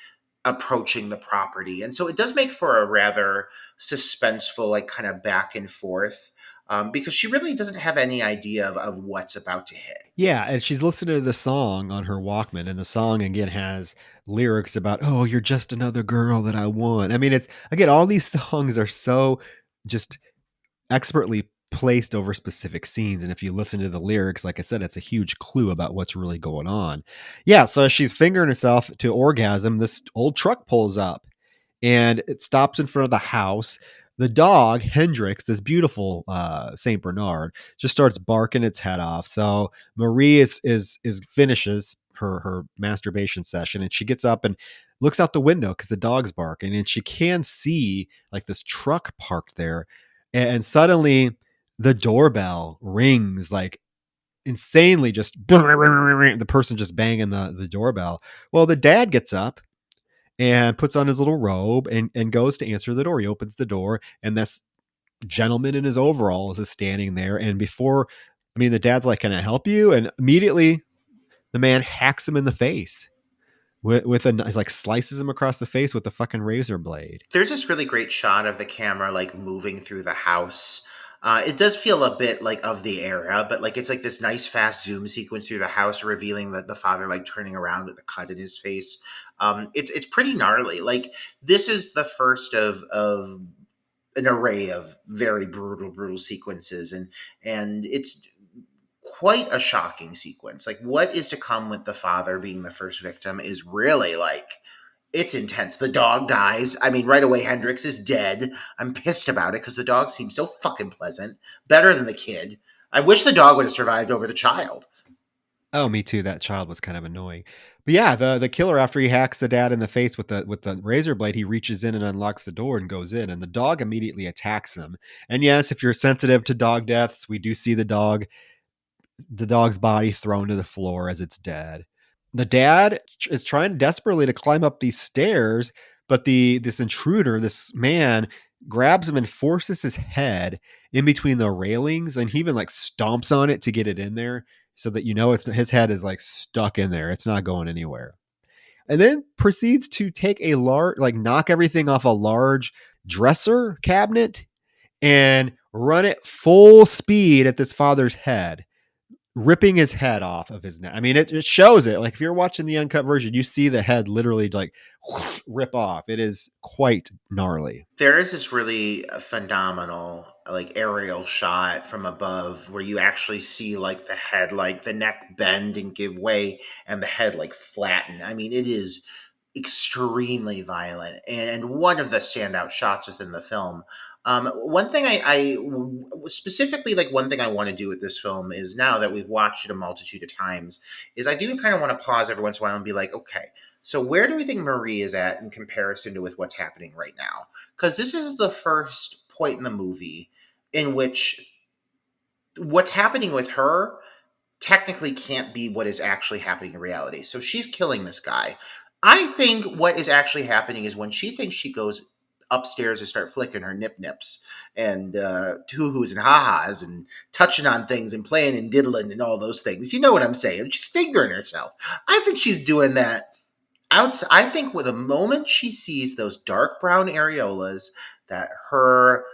approaching the property. And so it does make for a rather suspenseful, like kind of back and forth, because she really doesn't have any idea of what's about to hit. Yeah, and she's listening to the song on her Walkman, and the song again has lyrics about, "Oh, you're just another girl that I want." I mean, it's again, all these songs are so just expertly placed over specific scenes. And if you listen to the lyrics, like I said, it's a huge clue about what's really going on. Yeah, so she's fingering herself to orgasm. This old truck pulls up and it stops in front of the house. The dog, Hendrix, this beautiful Saint Bernard, just starts barking its head off. So Marie is finishes her masturbation session, and she gets up and looks out the window because the dog's barking, and she can see like this truck parked there, and suddenly the doorbell rings like insanely, just the person just banging the doorbell. Well, the dad gets up and puts on his little robe and goes to answer the door. He opens the door, and this gentleman in his overalls is standing there. And the dad's like, "Can I help you?" And immediately the man hacks him in the face with like slices him across the face with a fucking razor blade. There's this really great shot of the camera like moving through the house. It does feel a bit like of the era, but like it's like this nice fast zoom sequence through the house, revealing that the father like turning around with a cut in his face. It's pretty gnarly. Like this is the first of an array of very brutal sequences, and it's quite a shocking sequence. Like what is to come with the father being the first victim is really like it's intense. The dog dies. I mean, right away, Hendrix is dead. I'm pissed about it because the dog seems so fucking pleasant. Better than the kid. I wish the dog would have survived over the child. Oh, me too. That child was kind of annoying. But yeah, the killer, after he hacks the dad in the face with the razor blade, he reaches in and unlocks the door and goes in, and the dog immediately attacks him. And yes, if you're sensitive to dog deaths, we do see the dog's body thrown to the floor as it's dead. The dad is trying desperately to climb up these stairs, but this intruder, this man, grabs him and forces his head in between the railings, and he even like stomps on it to get it in there, so that it's his head is like stuck in there. It's not going anywhere. And then proceeds to take a large, like knock everything off a large dresser cabinet and run it full speed at this father's head, ripping his head off of his neck. I mean, it shows it. Like if you're watching the uncut version, you see the head literally like rip off. It is quite gnarly. There is this really phenomenal like aerial shot from above where you actually see like the head, like the neck bend and give way and the head like flatten. I mean, it is extremely violent and one of the standout shots within the film. One thing specifically like one thing I want to do with this film is, now that we've watched it a multitude of times, is I do kind of want to pause every once in a while and be like, okay, so where do we think Marie is at in comparison to with what's happening right now? Because this is the first point in the movie in which what's happening with her technically can't be what is actually happening in reality. So she's killing this guy. I think what is actually happening is when she thinks she goes upstairs to start flicking her nip nips and hoo-hoos and ha-has and touching on things and playing and diddling and all those things. You know what I'm saying? She's fingering herself. I think she's doing that outside. I think with the moment she sees those dark brown areolas that her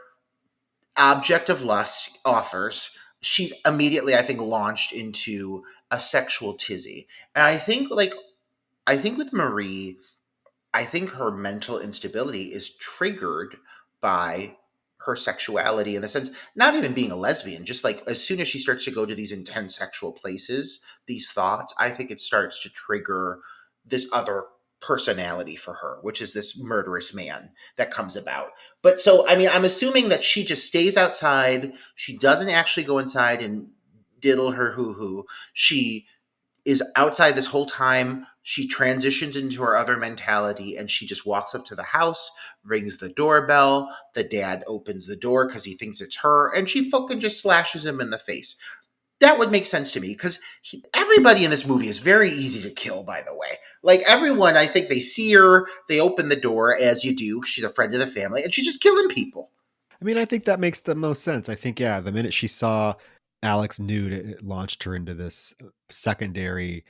object of lust offers, she's immediately, I think, launched into a sexual tizzy. And I think with Marie, I think her mental instability is triggered by her sexuality, in the sense, not even being a lesbian, just like as soon as she starts to go to these intense sexual places, these thoughts, I think it starts to trigger this other personality for her, which is this murderous man that comes about. But so, I mean, I'm assuming that she just stays outside. She doesn't actually go inside and diddle her hoo hoo. She is outside this whole time. She transitions into her other mentality and she just walks up to the house, rings the doorbell. The dad opens the door because he thinks it's her, and she fucking just slashes him in the face. That would make sense to me because everybody in this movie is very easy to kill, by the way. Like everyone, I think they see her, they open the door as you do, 'cause she's a friend of the family, and she's just killing people. I mean, I think that makes the most sense. I think, yeah, the minute she saw Alex nude, it launched her into this secondary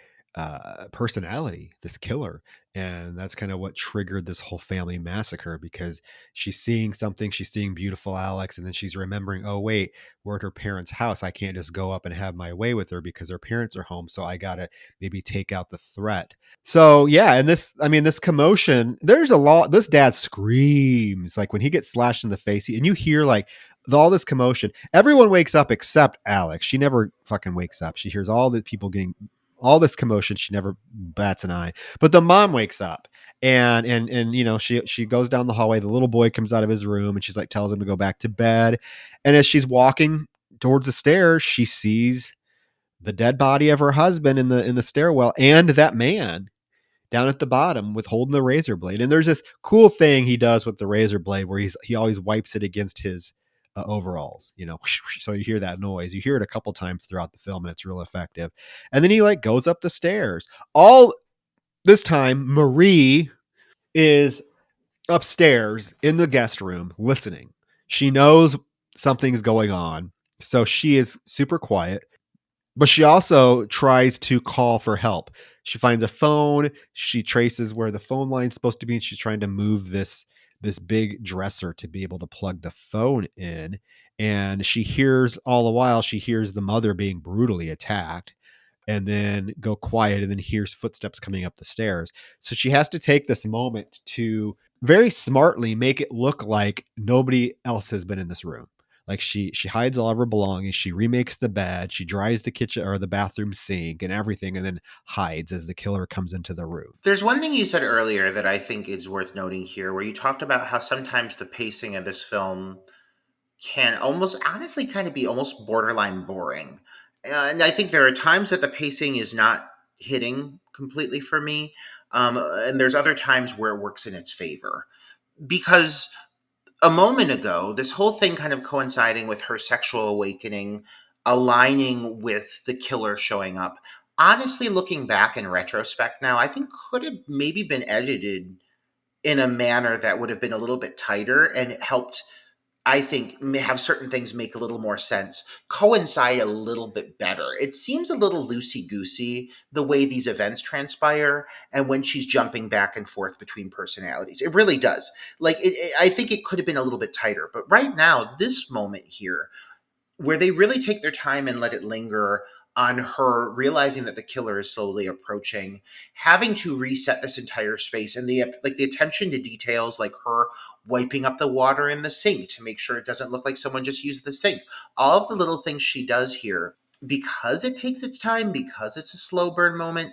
personality, this killer. And that's kind of what triggered this whole family massacre, because she's seeing something, she's seeing beautiful Alex, and then she's remembering, oh, wait, we're at her parents' house. I can't just go up and have my way with her because her parents are home. So I got to maybe take out the threat. So yeah, and this commotion, there's a lot. This dad screams like when he gets slashed in the face, and you hear like all this commotion. Everyone wakes up except Alex. She never fucking wakes up. She hears all the people getting all this commotion. She never bats an eye. But the mom wakes up, and she goes down the hallway. The little boy comes out of his room, and she's like tells him to go back to bed. And as she's walking towards the stairs, she sees the dead body of her husband in the stairwell, and that man down at the bottom with holding the razor blade. And there's this cool thing he does with the razor blade where he always wipes it against his overalls, so you hear that noise. You hear it a couple times throughout the film, and it's real effective. And then he like goes up the stairs. All this time, Marie is upstairs in the guest room listening. She knows something's going on, so she is super quiet. But she also tries to call for help. She finds a phone. She traces where the phone line's supposed to be, and she's trying to move this big dresser to be able to plug the phone in. And she hears all the while, she hears the mother being brutally attacked, and then go quiet, and then hears footsteps coming up the stairs. So she has to take this moment to very smartly make it look like nobody else has been in this room. Like she hides all of her belongings, she remakes the bed, she dries the kitchen or the bathroom sink and everything, and then hides as the killer comes into the room. There's one thing you said earlier that I think is worth noting here, where you talked about how sometimes the pacing of this film can almost honestly kind of be almost borderline boring. And I think there are times that the pacing is not hitting completely for me. And there's other times where it works in its favor. Because a moment ago, this whole thing kind of coinciding with her sexual awakening, aligning with the killer showing up, honestly, looking back in retrospect now, I think could have maybe been edited in a manner that would have been a little bit tighter and it helped, I think, have certain things make a little more sense, coincide a little bit better. It seems a little loosey goosey the way these events transpire and when she's jumping back and forth between personalities. It really does. Like, I think it could have been a little bit tighter. But right now, this moment here, where they really take their time and let it linger on her realizing that the killer is slowly approaching, having to reset this entire space, and the attention to details, like her wiping up the water in the sink to make sure it doesn't look like someone just used the sink. All of the little things she does here, because it takes its time, because it's a slow burn moment,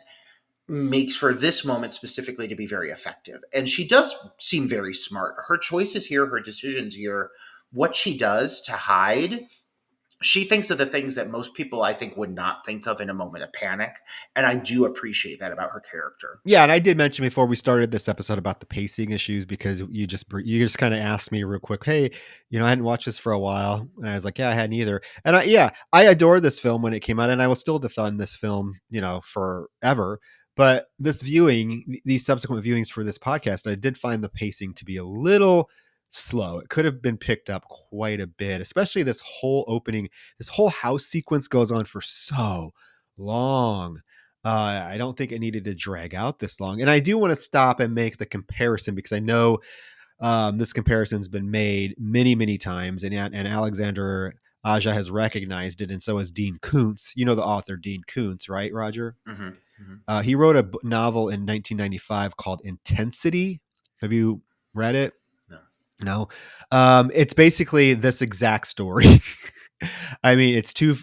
makes for this moment specifically to be very effective. And she does seem very smart. Her choices here, her decisions here, what she does to hide, she thinks of the things that most people, I think, would not think of in a moment of panic. And I do appreciate that about her character. Yeah, and I did mention before we started this episode about the pacing issues because you just kind of asked me real quick, hey, I hadn't watched this for a while, and I was like, yeah, I hadn't either. And I adored this film when it came out, and I will still defend this film, forever. But this viewing, these subsequent viewings for this podcast, I did find the pacing to be a little slow. It could have been picked up quite a bit, especially this whole opening. This whole house sequence goes on for so long. I don't think it needed to drag out this long. And I do want to stop and make the comparison because I know this comparison's been made many, many times, and Alexander Aja has recognized it, and so has Dean Koontz. You know the author Dean Koontz, right, Roger? Mm-hmm. Mm-hmm. He wrote a novel in 1995 called Intensity. Have you read it? No. It's basically this exact story. I mean, it's two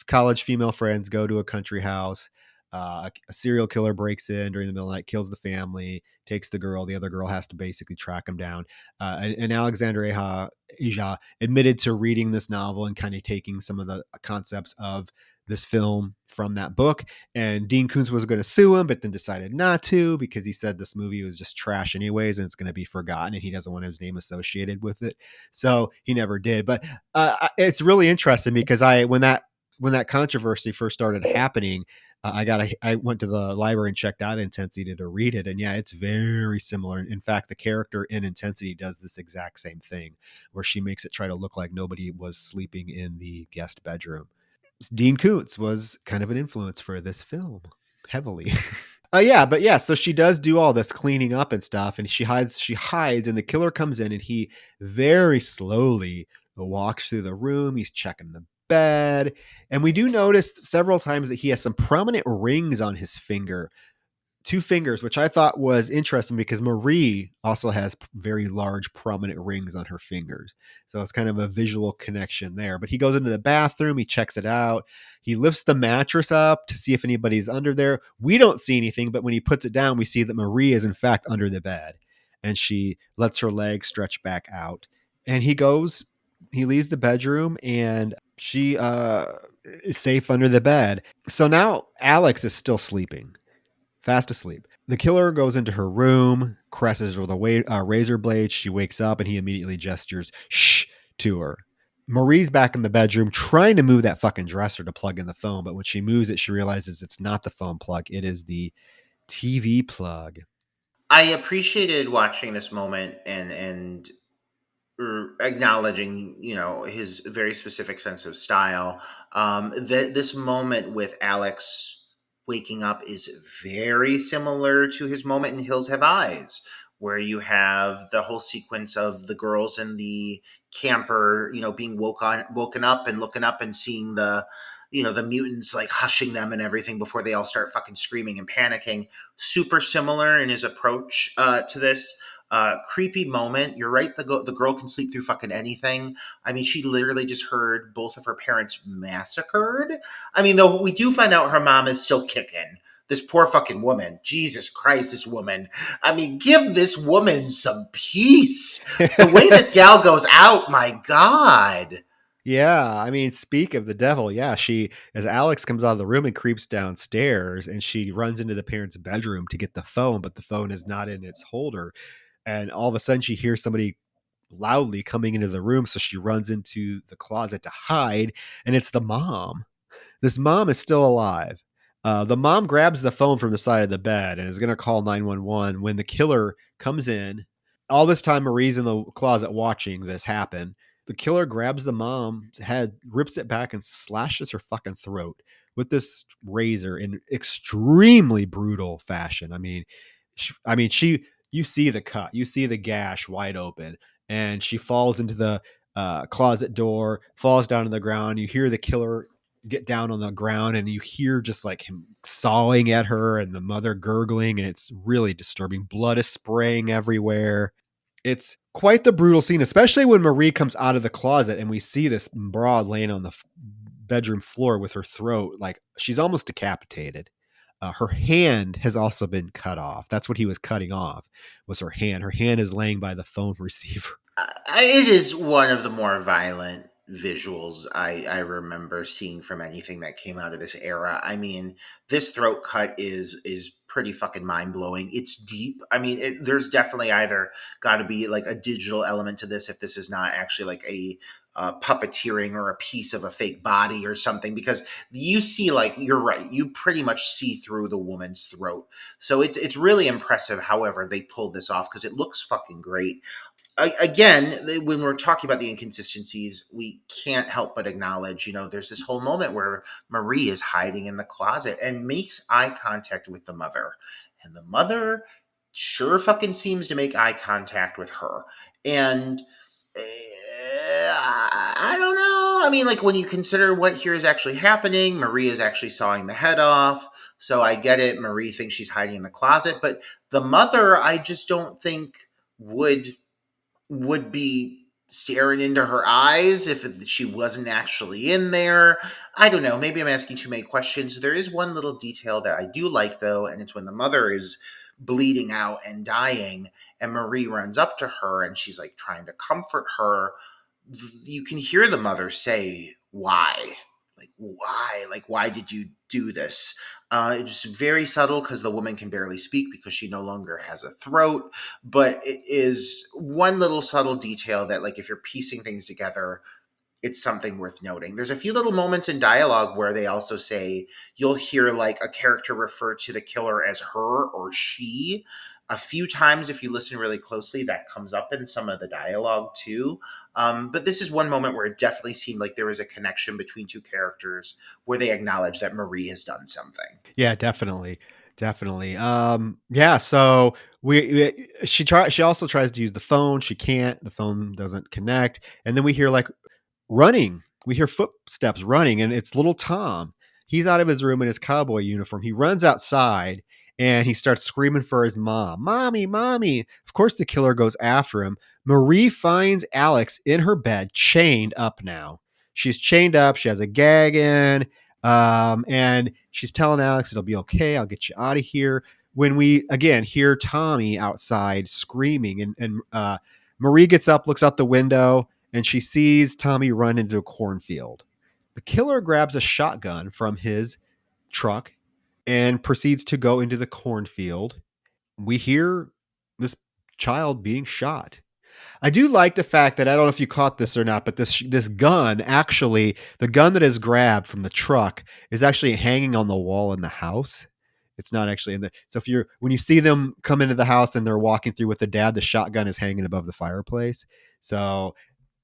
college female friends go to a country house. A serial killer breaks in during the middle of the night, kills the family, takes the girl. The other girl has to basically track him down. And Alexander Aja admitted to reading this novel and kind of taking some of the concepts of this film from that book. And Dean Koontz was going to sue him, but then decided not to because he said this movie was just trash anyways, and it's going to be forgotten, and he doesn't want his name associated with it. So he never did. But it's really interesting because when that controversy first started happening, I went to the library and checked out Intensity to read it, and yeah, it's very similar. In fact, the character in Intensity does this exact same thing, where she makes it try to look like nobody was sleeping in the guest bedroom. Dean Koontz was kind of an influence for this film, heavily. So she does do all this cleaning up and stuff, and she hides, and the killer comes in, and he very slowly walks through the room. He's checking the bed, and we do notice several times that he has some prominent rings on his finger. 2 fingers, which I thought was interesting because Marie also has very large prominent rings on her fingers. So it's kind of a visual connection there. But he goes into the bathroom, he checks it out. He lifts the mattress up to see if anybody's under there. We don't see anything, but when he puts it down, we see that Marie is in fact under the bed. And she lets her legs stretch back out. And he leaves the bedroom, and she is safe under the bed. So now Alex is still sleeping. Fast asleep. The killer goes into her room, caresses her with a razor blade. She wakes up, and he immediately gestures shh to her. Marie's back in the bedroom trying to move that fucking dresser to plug in the phone, but when she moves it, she realizes it's not the phone plug. It is the TV plug. I appreciated watching this moment and acknowledging, his very specific sense of style. This moment with Alex waking up is very similar to his moment in Hills Have Eyes, where you have the whole sequence of the girls in the camper, being woken up and looking up and seeing the mutants like hushing them and everything before they all start fucking screaming and panicking. Super similar in his approach to this. Creepy moment. You're right. The girl can sleep through fucking anything. I mean, she literally just heard both of her parents massacred. I mean, though we do find out her mom is still kicking. This poor fucking woman. Jesus Christ, this woman. I mean, give this woman some peace. The way this gal goes out, my God. Yeah, I mean, speak of the devil. Yeah, as Alex comes out of the room and creeps downstairs, and she runs into the parents' bedroom to get the phone, but the phone is not in its holder. And all of a sudden, she hears somebody loudly coming into the room, so she runs into the closet to hide, and it's the mom. This mom is still alive. The mom grabs the phone from the side of the bed and is going to call 911 when the killer comes in. All this time, Marie's in the closet watching this happen. The killer grabs the mom's head, rips it back, and slashes her fucking throat with this razor in extremely brutal fashion. You see the cut, you see the gash wide open, and she falls into the closet door, falls down to the ground. You hear the killer get down on the ground, and you hear just like him sawing at her and the mother gurgling, and it's really disturbing. Blood is spraying everywhere. It's quite the brutal scene, especially when Marie comes out of the closet and we see this broad laying on the bedroom floor with her throat. Like she's almost decapitated. Her hand has also been cut off. That's what he was cutting off, was her hand. Her hand is laying by the phone receiver. It is one of the more violent visuals I remember seeing from anything that came out of this era. I mean, this throat cut is pretty fucking mind blowing. It's deep. I mean, there's definitely either got to be like a digital element to this if this is not actually like a puppeteering or a piece of a fake body or something, because you see, like, you're right, you pretty much see through the woman's throat. So it's really impressive. However, they pulled this off because it looks fucking great. Again, when we're talking about the inconsistencies, we can't help but acknowledge, there's this whole moment where Marie is hiding in the closet and makes eye contact with the mother. And the mother sure fucking seems to make eye contact with her. And I don't know. I mean, like, when you consider what here is actually happening, Marie is actually sawing the head off. So I get it. Marie thinks she's hiding in the closet. But the mother, I just don't think would be staring into her eyes if she wasn't actually in there. I don't know. Maybe I'm asking too many questions. There is one little detail that I do like, though, and it's when the mother is bleeding out and dying, and Marie runs up to her and she's like trying to comfort her. You can hear the mother say, "Why? Like, why did you do this?" It was very subtle because the woman can barely speak because she no longer has a throat. But it is one little subtle detail that, like, if you're piecing things together, it's something worth noting. There's a few little moments in dialogue where they also say, you'll hear like a character refer to the killer as her or she. A few times, if you listen really closely, that comes up in some of the dialogue too. But this is one moment where it definitely seemed like there was a connection between two characters where they acknowledge that Marie has done something. Yeah, definitely. Definitely. Yeah, so she also tries to use the phone. She can't. The phone doesn't connect. And then we hear like running. We hear footsteps running, and it's little Tom. He's out of his room in his cowboy uniform. He runs outside and he starts screaming for his mom. Mommy, mommy. Of course, the killer goes after him. Marie finds Alex in her bed, chained up now. She's chained up. She has a gag in. And she's telling Alex, it'll be okay. I'll get you out of here. When we again hear Tommy outside screaming, and Marie gets up, looks out the window, and she sees Tommy run into a cornfield. The killer grabs a shotgun from his truck and proceeds to go into the cornfield. We hear this child being shot. I do like the fact that, I don't know if you caught this or not, but this gun, actually, the gun that is grabbed from the truck is actually hanging on the wall in the house. It's not actually in the. So if you're when you see them come into the house and they're walking through with the dad, the shotgun is hanging above the fireplace. So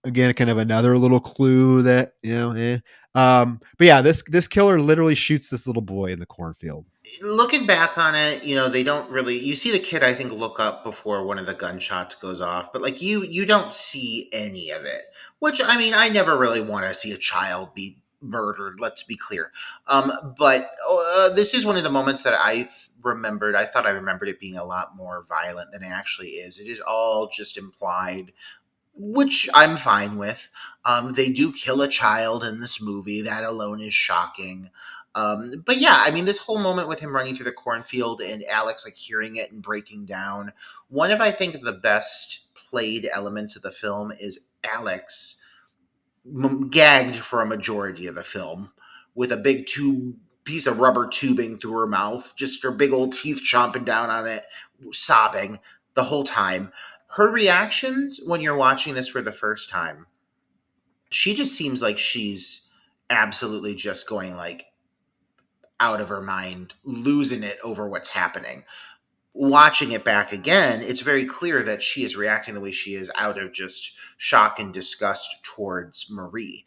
again, kind of another little clue that but yeah, this killer literally shoots this little boy in the cornfield. Looking back on it, they don't really. You see the kid, I think, look up before one of the gunshots goes off, but like you don't see any of it. Which I mean, I never really want to see a child be murdered. Let's be clear. But this is one of the moments that remembered. I thought I remembered it being a lot more violent than it actually is. It is all just implied, which I'm fine with. They do kill a child in this movie. That alone is shocking. But yeah, I mean, this whole moment with him running through the cornfield and Alex like hearing it and breaking down. One of I think the best played elements of the film is Alex gagged for a majority of the film with a big tube piece of rubber tubing through her mouth, just her big old teeth chomping down on it, sobbing the whole time. Her reactions when you're watching this for the first time, she just seems like she's absolutely just going like out of her mind, losing it over what's happening. Watching it back again, it's very clear that she is reacting the way she is out of just shock and disgust towards Marie.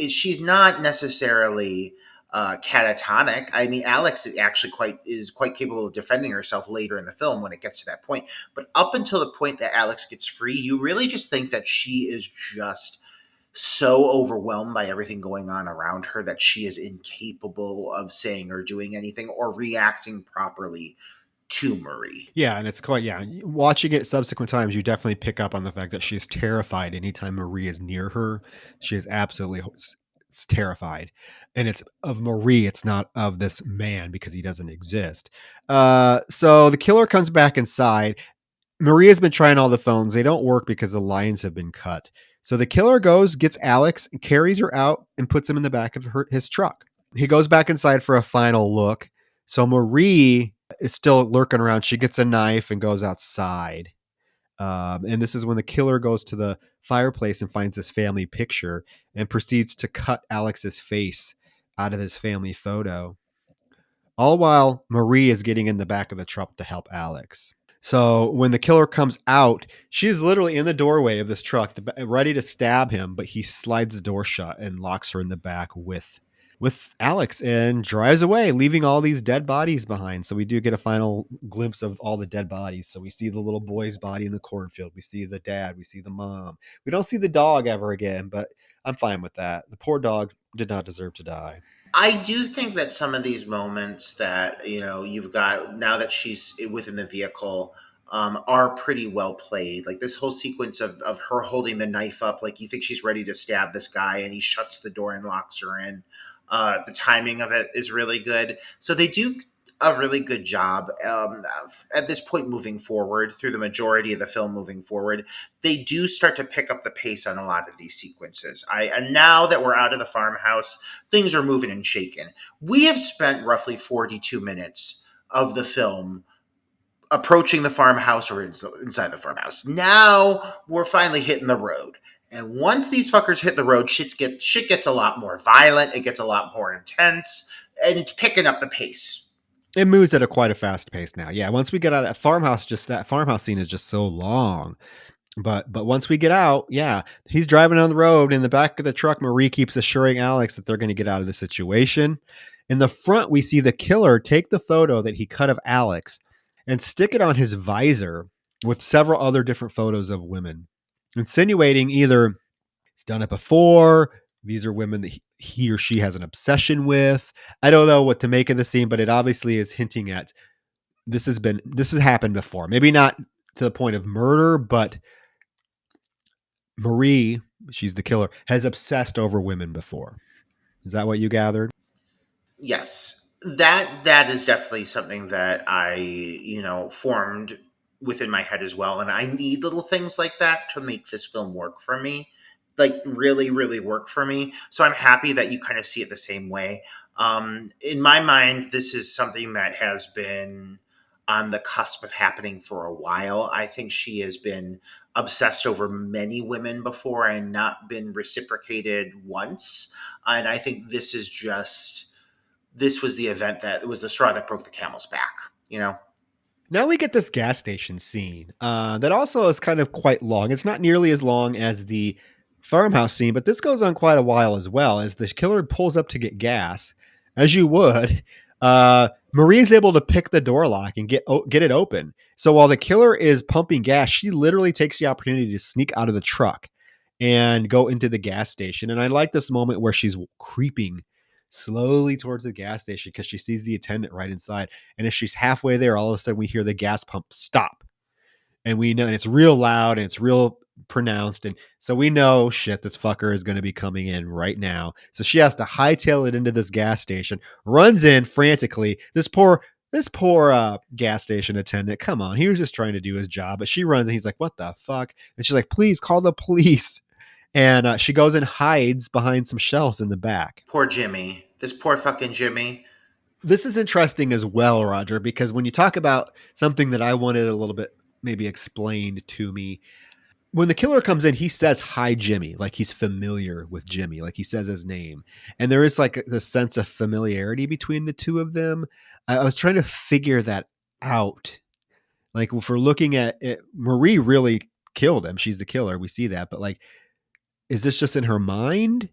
She's not necessarily catatonic. I mean, Alex is quite capable of defending herself later in the film when it gets to that point. But up until the point that Alex gets free, you really just think that she is just so overwhelmed by everything going on around her that she is incapable of saying or doing anything or reacting properly to Marie. Yeah, and it's quite watching it subsequent times, you definitely pick up on the fact that she's terrified anytime Marie is near her. She is absolutely terrified, and it's of Marie. It's not of this man because he doesn't exist. So the killer comes back inside. Marie has been trying all the phones. They don't work because the lines have been cut. So the killer gets Alex, carries her out, and puts him in the back of his truck. He goes back inside for a final look. So Marie is still lurking around. She gets a knife and goes outside. And this is when the killer goes to the fireplace and finds this family picture and proceeds to cut Alex's face out of his family photo. All while Marie is getting in the back of the truck to help Alex. So when the killer comes out, she's literally in the doorway of this truck, ready to stab him, but he slides the door shut and locks her in the back with Alex and drives away, leaving all these dead bodies behind. So we do get a final glimpse of all the dead bodies. So we see the little boy's body in the cornfield. We see the dad. We see the mom. We don't see the dog ever again, but I'm fine with that. The poor dog did not deserve to die. I do think that some of these moments that you've got now that she's within the vehicle are pretty well played. Like this whole sequence of her holding the knife up, like you think she's ready to stab this guy, and he shuts the door and locks her in. The timing of it is really good. So they do a really good job at this point moving forward through the majority of the film moving forward. They do start to pick up the pace on a lot of these sequences. And now that we're out of the farmhouse, things are moving and shaking. We have spent roughly 42 minutes of the film approaching the farmhouse or inside the farmhouse. Now we're finally hitting the road. And once these fuckers hit the road, shit gets a lot more violent. It gets a lot more intense, and it's picking up the pace. It moves at quite a fast pace now. Yeah, once we get out of that farmhouse scene is just so long. But once we get out, yeah, he's driving on the road. In the back of the truck, Marie keeps assuring Alex that they're going to get out of the situation. In the front, we see the killer take the photo that he cut of Alex and stick it on his visor with several other different photos of women, insinuating either he's done it before, these are women that he or she has an obsession with. I don't know what to make of the scene, but it obviously is hinting at this has happened before. Maybe not to the point of murder, but Marie, she's the killer, has obsessed over women before. Is that what you gathered? Yes, that is definitely something that I formed within my head as well, and I need little things like that to make this film work for me, like really really work for me. So I'm happy that you kind of see it the same way. In my mind, this is something that has been on the cusp of happening for a while. I think she has been obsessed over many women before and not been reciprocated once, and I think this is just this was the event that was the straw that broke the camel's back, you know? Now we get this gas station scene that also is kind of quite long. It's not nearly as long as the farmhouse scene, but this goes on quite a while as well. As the killer pulls up to get gas, as you would, Marie's able to pick the door lock and get it open. So while the killer is pumping gas, she literally takes the opportunity to sneak out of the truck and go into the gas station. And I like this moment where she's creeping slowly towards the gas station because she sees the attendant right inside. And as she's halfway there, all of a sudden we hear the gas pump stop. And we know, and it's real loud and it's real pronounced. And so we know, shit, this fucker is going to be coming in right now. So she has to hightail it into this gas station, runs in frantically. This poor gas station attendant, come on, he was just trying to do his job. But she runs and he's like, what the fuck? And she's like, please call the police. And she goes and hides behind some shelves in the back. Poor Jimmy. This poor fucking Jimmy. This is interesting as well, Roger, because when you talk about something that I wanted a little bit maybe explained to me, when the killer comes in, he says, hi, Jimmy, like he's familiar with Jimmy, like he says his name. And there is like the sense of familiarity between the two of them. I was trying to figure that out. Like if we're looking at it, Marie really killed him. She's the killer. We see that. But like, is this just in her mind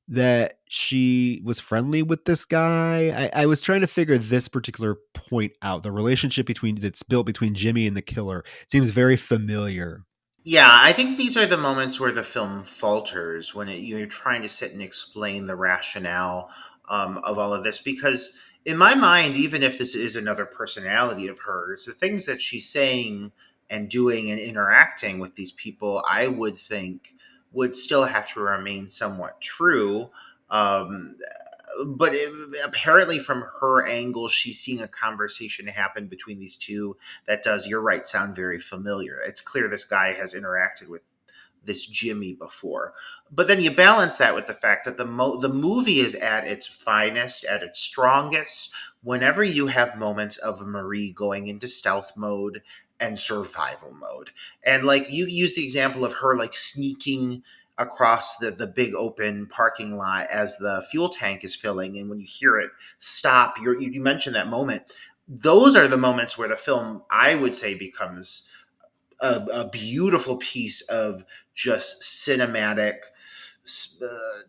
that she was friendly with this guy? I was trying to figure this particular point out. The relationship that's built between Jimmy and the killer seems very familiar. Yeah, I think these are the moments where the film falters when you're trying to sit and explain the rationale of all of this. Because in my mind, even if this is another personality of hers, the things that she's saying and doing and interacting with these people, I would think would still have to remain somewhat true. Um, but apparently, from her angle, she's seeing a conversation happen between these two that does, you're right, sound very familiar. It's clear this guy has interacted with this Jimmy before. But then you balance that with the fact that the movie is at its finest, at its strongest, whenever you have moments of Marie going into stealth mode and survival mode. And like you use the example of her like sneaking across the big open parking lot as the fuel tank is filling, and when you hear it stop, you mentioned that moment. Those are the moments where the film, I would say, becomes a beautiful piece of just cinematic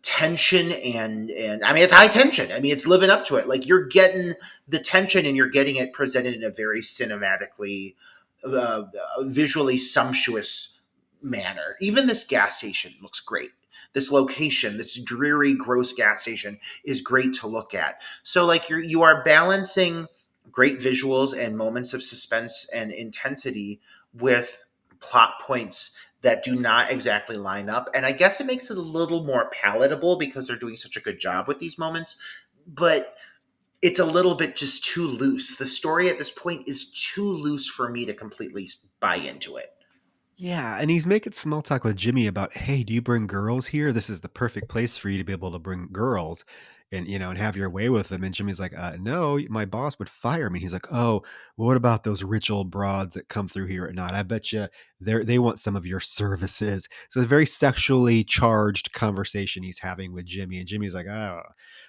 tension, and I mean, it's high tension. I mean, it's living up to it. Like, you're getting the tension and you're getting it presented in a very cinematically uh, visually sumptuous manner. Even this gas station looks great. This location, this dreary, gross gas station, is great to look at. So, like, you are balancing great visuals and moments of suspense and intensity with plot points that do not exactly line up. And I guess it makes it a little more palatable because they're doing such a good job with these moments. But it's a little bit just too loose. The story at this point is too loose for me to completely buy into it. Yeah, and he's making small talk with Jimmy about, hey, do you bring girls here? This is the perfect place for you to be able to bring girls and and have your way with them. And Jimmy's like, no, my boss would fire me. He's like, oh, well, what about those rich old broads that come through here at night? I bet you they want some of your services. So it's a very sexually charged conversation he's having with Jimmy. And Jimmy's like, oh.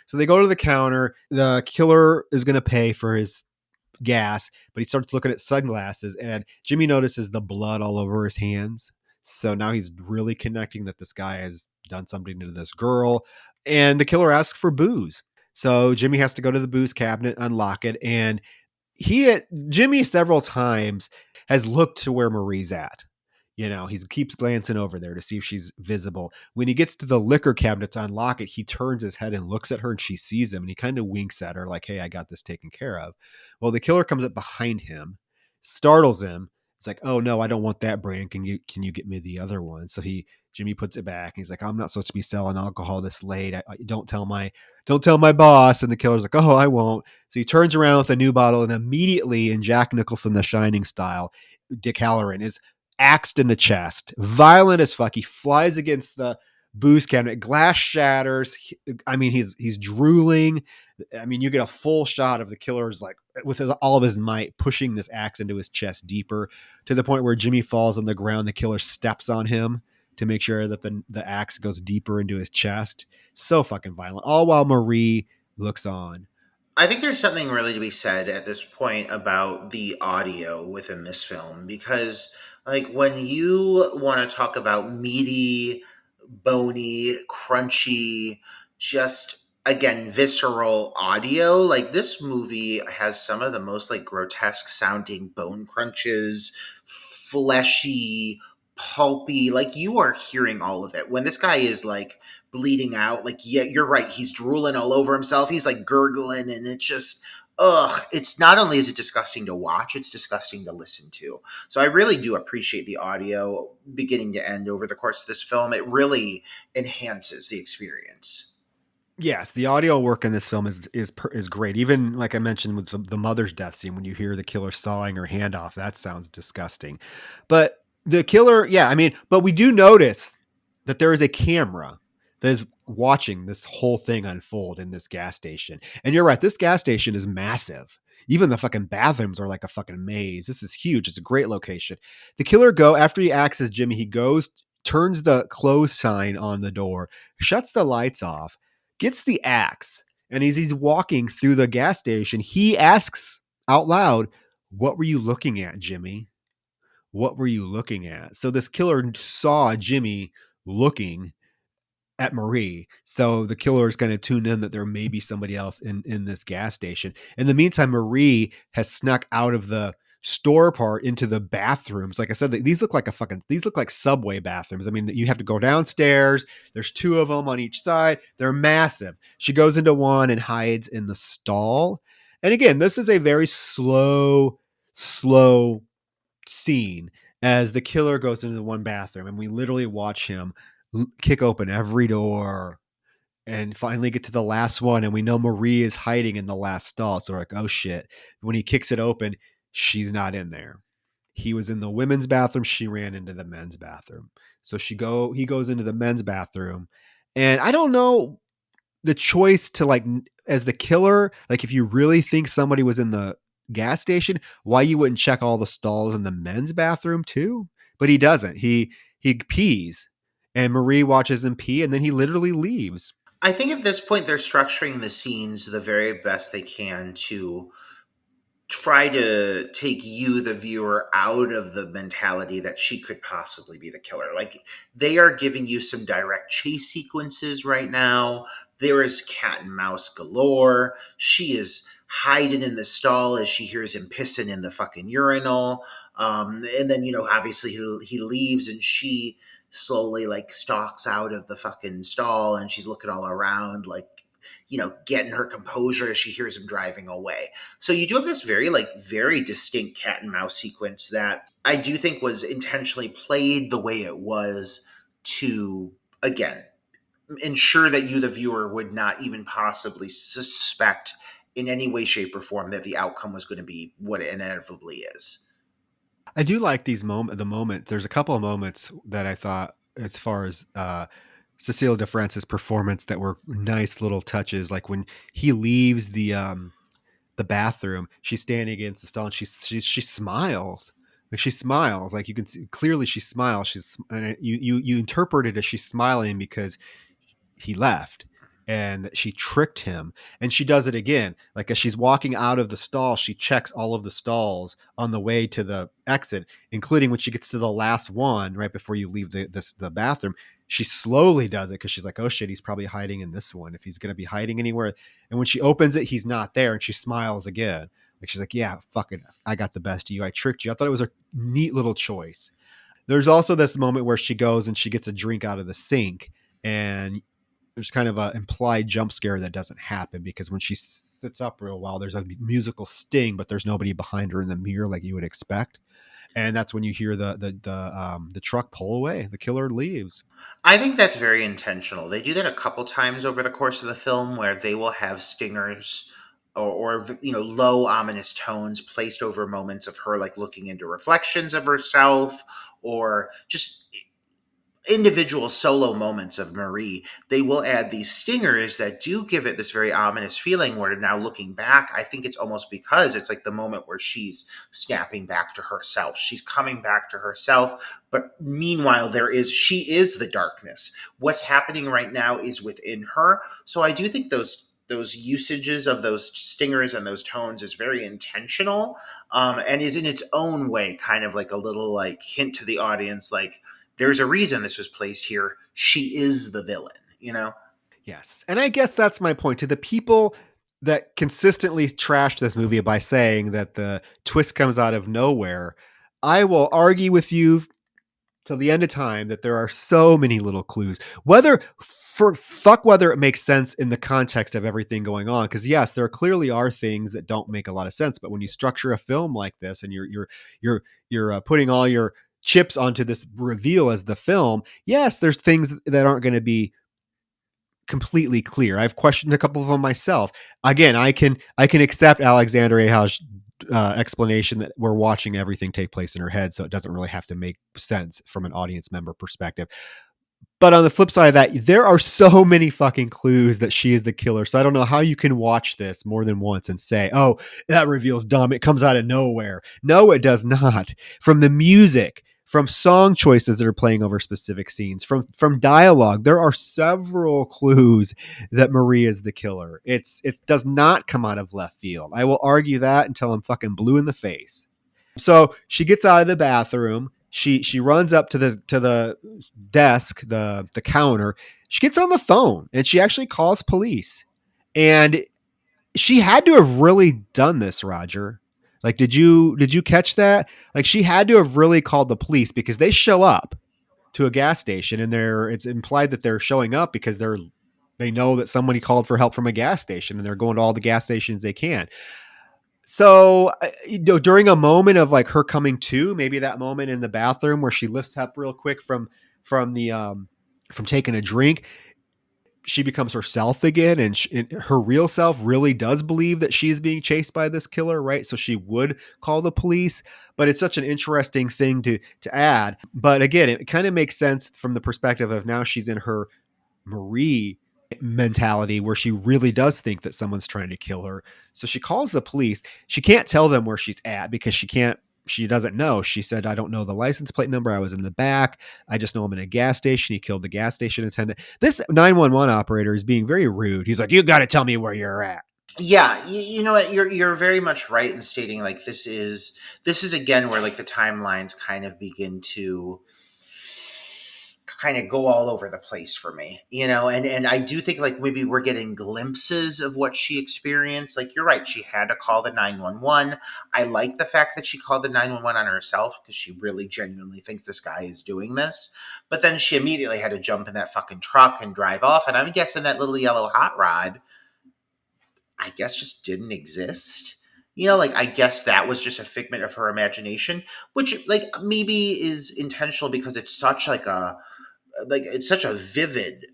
So they go to the counter. The killer is going to pay for his gas, but he starts looking at sunglasses, and Jimmy notices the blood all over his hands. So now he's really connecting that this guy has done something to this girl, and the killer asks for booze. So Jimmy has to go to the booze cabinet, unlock it, and Jimmy several times has looked to where Marie's at. He keeps glancing over there to see if she's visible. When he gets to the liquor cabinet to unlock it, he turns his head and looks at her, and she sees him, and he kind of winks at her like, hey, I got this taken care of. Well, the killer comes up behind him, startles him. It's like, oh no, I don't want that brand. Can you get me the other one? So Jimmy puts it back. He's like, I'm not supposed to be selling alcohol this late. Don't tell my boss. And the killer's like, oh, I won't. So he turns around with a new bottle, and immediately, in Jack Nicholson The Shining style, Dick Halloran is axed in the chest, violent as fuck. He flies against the booze cabinet, glass shatters. He's drooling. I mean, you get a full shot of the killer's like with all of his might pushing this axe into his chest deeper, to the point where Jimmy falls on the ground. The killer steps on him to make sure that the axe goes deeper into his chest. So fucking violent. All while Marie looks on. I think there's something really to be said at this point about the audio within this film because, like, when you want to talk about meaty, bony, crunchy, just again, visceral audio, like, this movie has some of the most, like, grotesque sounding bone crunches, fleshy, pulpy, like, you are hearing all of it. When this guy is, like, bleeding out. Like, yeah, you're right. He's drooling all over himself. He's like gurgling, and it's just, ugh. It's not only is it disgusting to watch, it's disgusting to listen to. So I really do appreciate the audio beginning to end over the course of this film. It really enhances the experience. Yes, the audio work in this film is great. Even like I mentioned with the mother's death scene, when you hear the killer sawing her hand off, that sounds disgusting. But the killer, yeah, I mean, but we do notice that there is a camera that is watching this whole thing unfold in this gas station. And you're right, this gas station is massive. Even the fucking bathrooms are like a fucking maze. This is huge. It's a great location. The killer after he acts as Jimmy, he goes, turns the close sign on the door, shuts the lights off, gets the axe, and as he's walking through the gas station, he asks out loud, "What were you looking at, Jimmy? What were you looking at?" So this killer saw Jimmy looking at Marie. So the killer is going to tune in that there may be somebody else in this gas station. In the meantime, Marie has snuck out of the store part into the bathrooms. Like I said, these look like subway bathrooms. I mean, you have to go downstairs. There's two of them on each side. They're massive. She goes into one and hides in the stall. And again, this is a very slow scene as the killer goes into the one bathroom, and we literally watch him kick open every door and finally get to the last one. And we know Marie is hiding in the last stall. So we're like, oh shit. When he kicks it open, she's not in there. He was in the women's bathroom. She ran into the men's bathroom. So he goes into the men's bathroom. And I don't know the choice to, like, as the killer, like, if you really think somebody was in the gas station, why you wouldn't check all the stalls in the men's bathroom too? But he doesn't. He pees, and Marie watches him pee, and then he literally leaves. I think at this point they're structuring the scenes the very best they can to try to take you, the viewer, out of the mentality that she could possibly be the killer. Like, they are giving you some direct chase sequences right now. There is cat and mouse galore. She is hiding in the stall as she hears him pissing in the fucking urinal. And then, obviously he leaves, and she slowly, like, stalks out of the fucking stall, and she's looking all around, like, getting her composure as she hears him driving away. So you do have this very distinct cat and mouse sequence that I do think was intentionally played the way it was to, again, ensure that you, the viewer, would not even possibly suspect in any way, shape, or form that the outcome was going to be what it inevitably is. I do like the moment. There's a couple of moments that I thought, as far as Cecile de France's performance, that were nice little touches. Like when he leaves the bathroom, she's standing against the stall, and she smiles. Like, she smiles. Like, you can see clearly she smiles. And you interpret it as she's smiling because he left and she tricked him. And she does it again. Like, as she's walking out of the stall, she checks all of the stalls on the way to the exit, including when she gets to the last one right before you leave the bathroom. She slowly does it because she's like, oh shit, he's probably hiding in this one if he's going to be hiding anywhere. And when she opens it, he's not there, and she smiles again. Like, she's like, yeah, fuck it, I got the best of you. I tricked you. I thought it was a neat little choice. There's also this moment where she goes and she gets a drink out of the sink, and there's kind of an implied jump scare that doesn't happen because when she sits up real well, there's a musical sting, but there's nobody behind her in the mirror like you would expect. And that's when you hear the truck pull away. The killer leaves. I think that's very intentional. They do that a couple times over the course of the film where they will have stingers or low ominous tones placed over moments of her, like, looking into reflections of herself, or just individual solo moments of Marie. They will add these stingers that do give it this very ominous feeling where, now looking back, I think it's almost because it's like the moment where she's snapping back to herself. She's coming back to herself, but meanwhile she is the darkness. What's happening right now is within her. So I do think those those usages of those stingers and those tones is very intentional, and is in its own way kind of like a little like hint to the audience, like there's a reason this was placed here. She is the villain, you know. Yes. And I guess that's my point to the people that consistently trash this movie by saying that the twist comes out of nowhere. I will argue with you till the end of time that there are so many little clues, whether whether it makes sense in the context of everything going on. Because yes, there clearly are things that don't make a lot of sense. But when you structure a film like this and you're putting all your chips onto this reveal as the film, yes, there's things that aren't going to be completely clear. I've questioned a couple of them myself. Again, I can accept Alexander Ahaj's explanation that we're watching everything take place in her head, so it doesn't really have to make sense from an audience member perspective. But on the flip side of that, there are so many fucking clues that she is the killer. So I don't know how you can watch this more than once and say, oh, that reveals dumb. It comes out of nowhere. No, it does not. From the music, from song choices that are playing over specific scenes, from dialogue, there are several clues that Marie is the killer. It does not come out of left field. I will argue that until I'm fucking blue in the face. So she gets out of the bathroom. She runs up to the desk, the counter. She gets on the phone and she actually calls police. And she had to have really done this, Roger. Like, did you catch that? Like, she had to have really called the police because they show up to a gas station and it's implied that they're showing up because they know that somebody called for help from a gas station and they're going to all the gas stations they can. So, during a moment of like her coming to, maybe that moment in the bathroom where she lifts up real quick from taking a drink, she becomes herself again, and her real self really does believe that she is being chased by this killer, right? So she would call the police, but it's such an interesting thing to add. But again, it kind of makes sense from the perspective of now she's in her Marie mentality where she really does think that someone's trying to kill her. So she calls the police. She can't tell them where she's at because she doesn't know. She said, I don't know the license plate number. I was in the back. I just know I'm in a gas station. He killed the gas station attendant. This 911 operator is being very rude. He's like, you got to tell me where you're at. Yeah, you know what, you're very much right in stating like this is again where like the timelines kind of begin to kind of go all over the place for me, you know. And I do think like maybe we're getting glimpses of what she experienced. Like you're right, she had to call the 911. I like the fact that she called the 911 on herself because she really genuinely thinks this guy is doing this. But then she immediately had to jump in that fucking truck and drive off, and I'm guessing that little yellow hot rod, I guess, just didn't exist. You know, like I guess that was just a figment of her imagination, which like maybe is intentional because it's such like it's such a vivid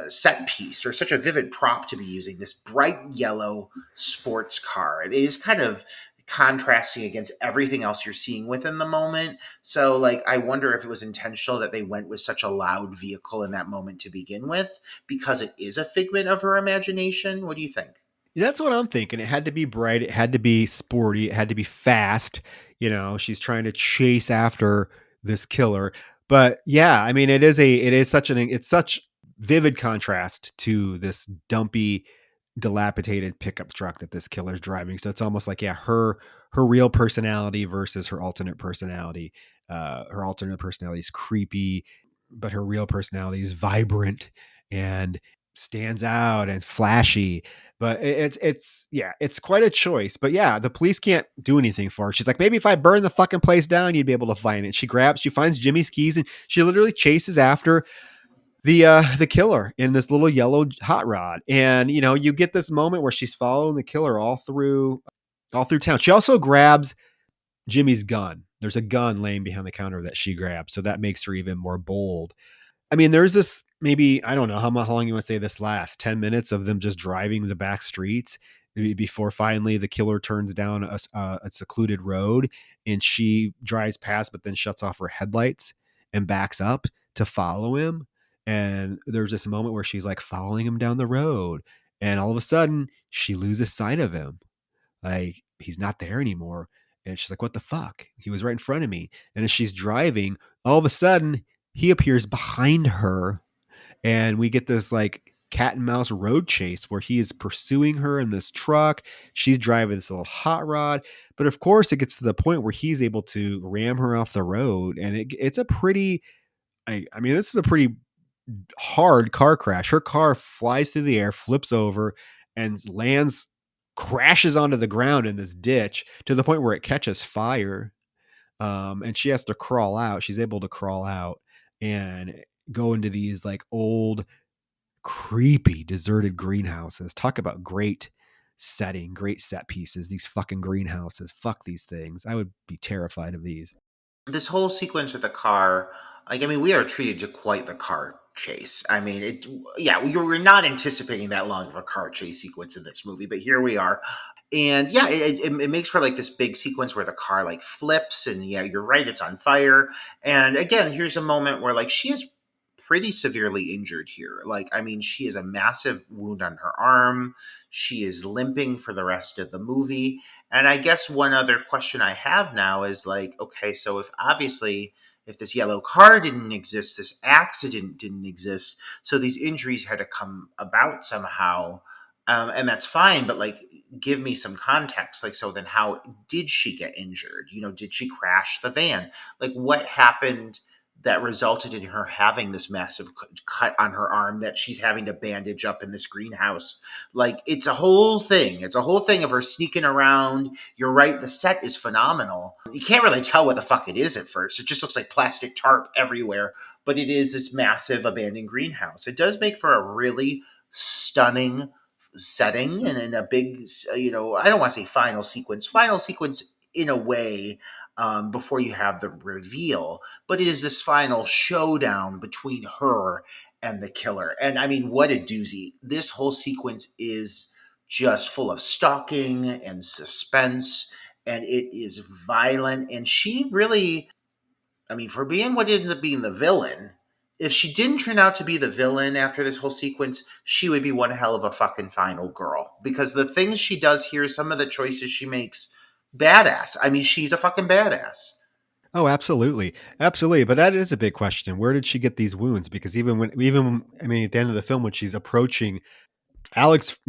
set piece or such a vivid prop to be using this bright yellow sports car. It is kind of contrasting against everything else you're seeing within the moment. So like I wonder if it was intentional that they went with such a loud vehicle in that moment to begin with because it is a figment of her imagination. What do you think? That's what I'm thinking. It had to be bright. It had to be sporty. It had to be fast. You know, she's trying to chase after this killer. But yeah, I mean, it's such vivid contrast to this dumpy, dilapidated pickup truck that this killer's driving. So it's almost like, yeah, her real personality versus her alternate personality. Her alternate personality is creepy, but her real personality is vibrant and stands out and flashy. But it's quite a choice. But yeah, the police can't do anything for her. She's like, maybe if I burn the fucking place down, you'd be able to find it. She finds Jimmy's keys and she literally chases after the killer in this little yellow hot rod. And you know, you get this moment where she's following the killer all through town. She also grabs Jimmy's gun. There's a gun laying behind the counter that she grabs, so that makes her even more bold. I mean, there's this, maybe, I don't know how long you want to say this lasts, 10 minutes of them just driving the back streets before finally the killer turns down a secluded road and she drives past, but then shuts off her headlights and backs up to follow him. And there's this moment where she's like following him down the road. And all of a sudden she loses sight of him. Like he's not there anymore. And she's like, what the fuck? He was right in front of me. And as she's driving, all of a sudden he appears behind her and we get this like cat and mouse road chase where he is pursuing her in this truck. She's driving this little hot rod. But of course, it gets to the point where he's able to ram her off the road. And it's a pretty, I mean, this is a pretty hard car crash. Her car flies through the air, flips over, and lands, crashes onto the ground in this ditch to the point where it catches fire. And she has to crawl out. She's able to crawl out and go into these like old, creepy, deserted greenhouses. Talk about great setting, great set pieces. These fucking greenhouses. Fuck these things. I would be terrified of these. This whole sequence with the car, like, I mean, we are treated to quite the car chase. I mean, we're not anticipating that long of a car chase sequence in this movie, but here we are. And yeah, it makes for like this big sequence where the car like flips, and yeah, you're right, it's on fire. And again, here's a moment where like she is pretty severely injured here. Like, I mean, she has a massive wound on her arm. She is limping for the rest of the movie. And I guess one other question I have now is like, okay, so if this yellow car didn't exist, this accident didn't exist, so these injuries had to come about somehow. And that's fine, but like, give me some context. Like, so then how did she get injured? You know, did she crash the van? Like, what happened that resulted in her having this massive cut on her arm that she's having to bandage up in this greenhouse? Like, it's a whole thing. It's a whole thing of her sneaking around. You're right, the set is phenomenal. You can't really tell what the fuck it is at first. It just looks like plastic tarp everywhere, but it is this massive abandoned greenhouse. It does make for a really stunning setting, and in a big, I don't want to say final sequence in a way, before you have the reveal, but it is this final showdown between her and the killer. And I mean, what a doozy. This whole sequence is just full of stalking and suspense, and it is violent. And she really, I mean, for being what ends up being the villain, if she didn't turn out to be the villain after this whole sequence, she would be one hell of a fucking final girl. Because the things she does here, some of the choices she makes, badass. I mean, she's a fucking badass. Oh, absolutely. Absolutely. But that is a big question. Where did she get these wounds? Because I mean, at the end of the film, when she's approaching Alex,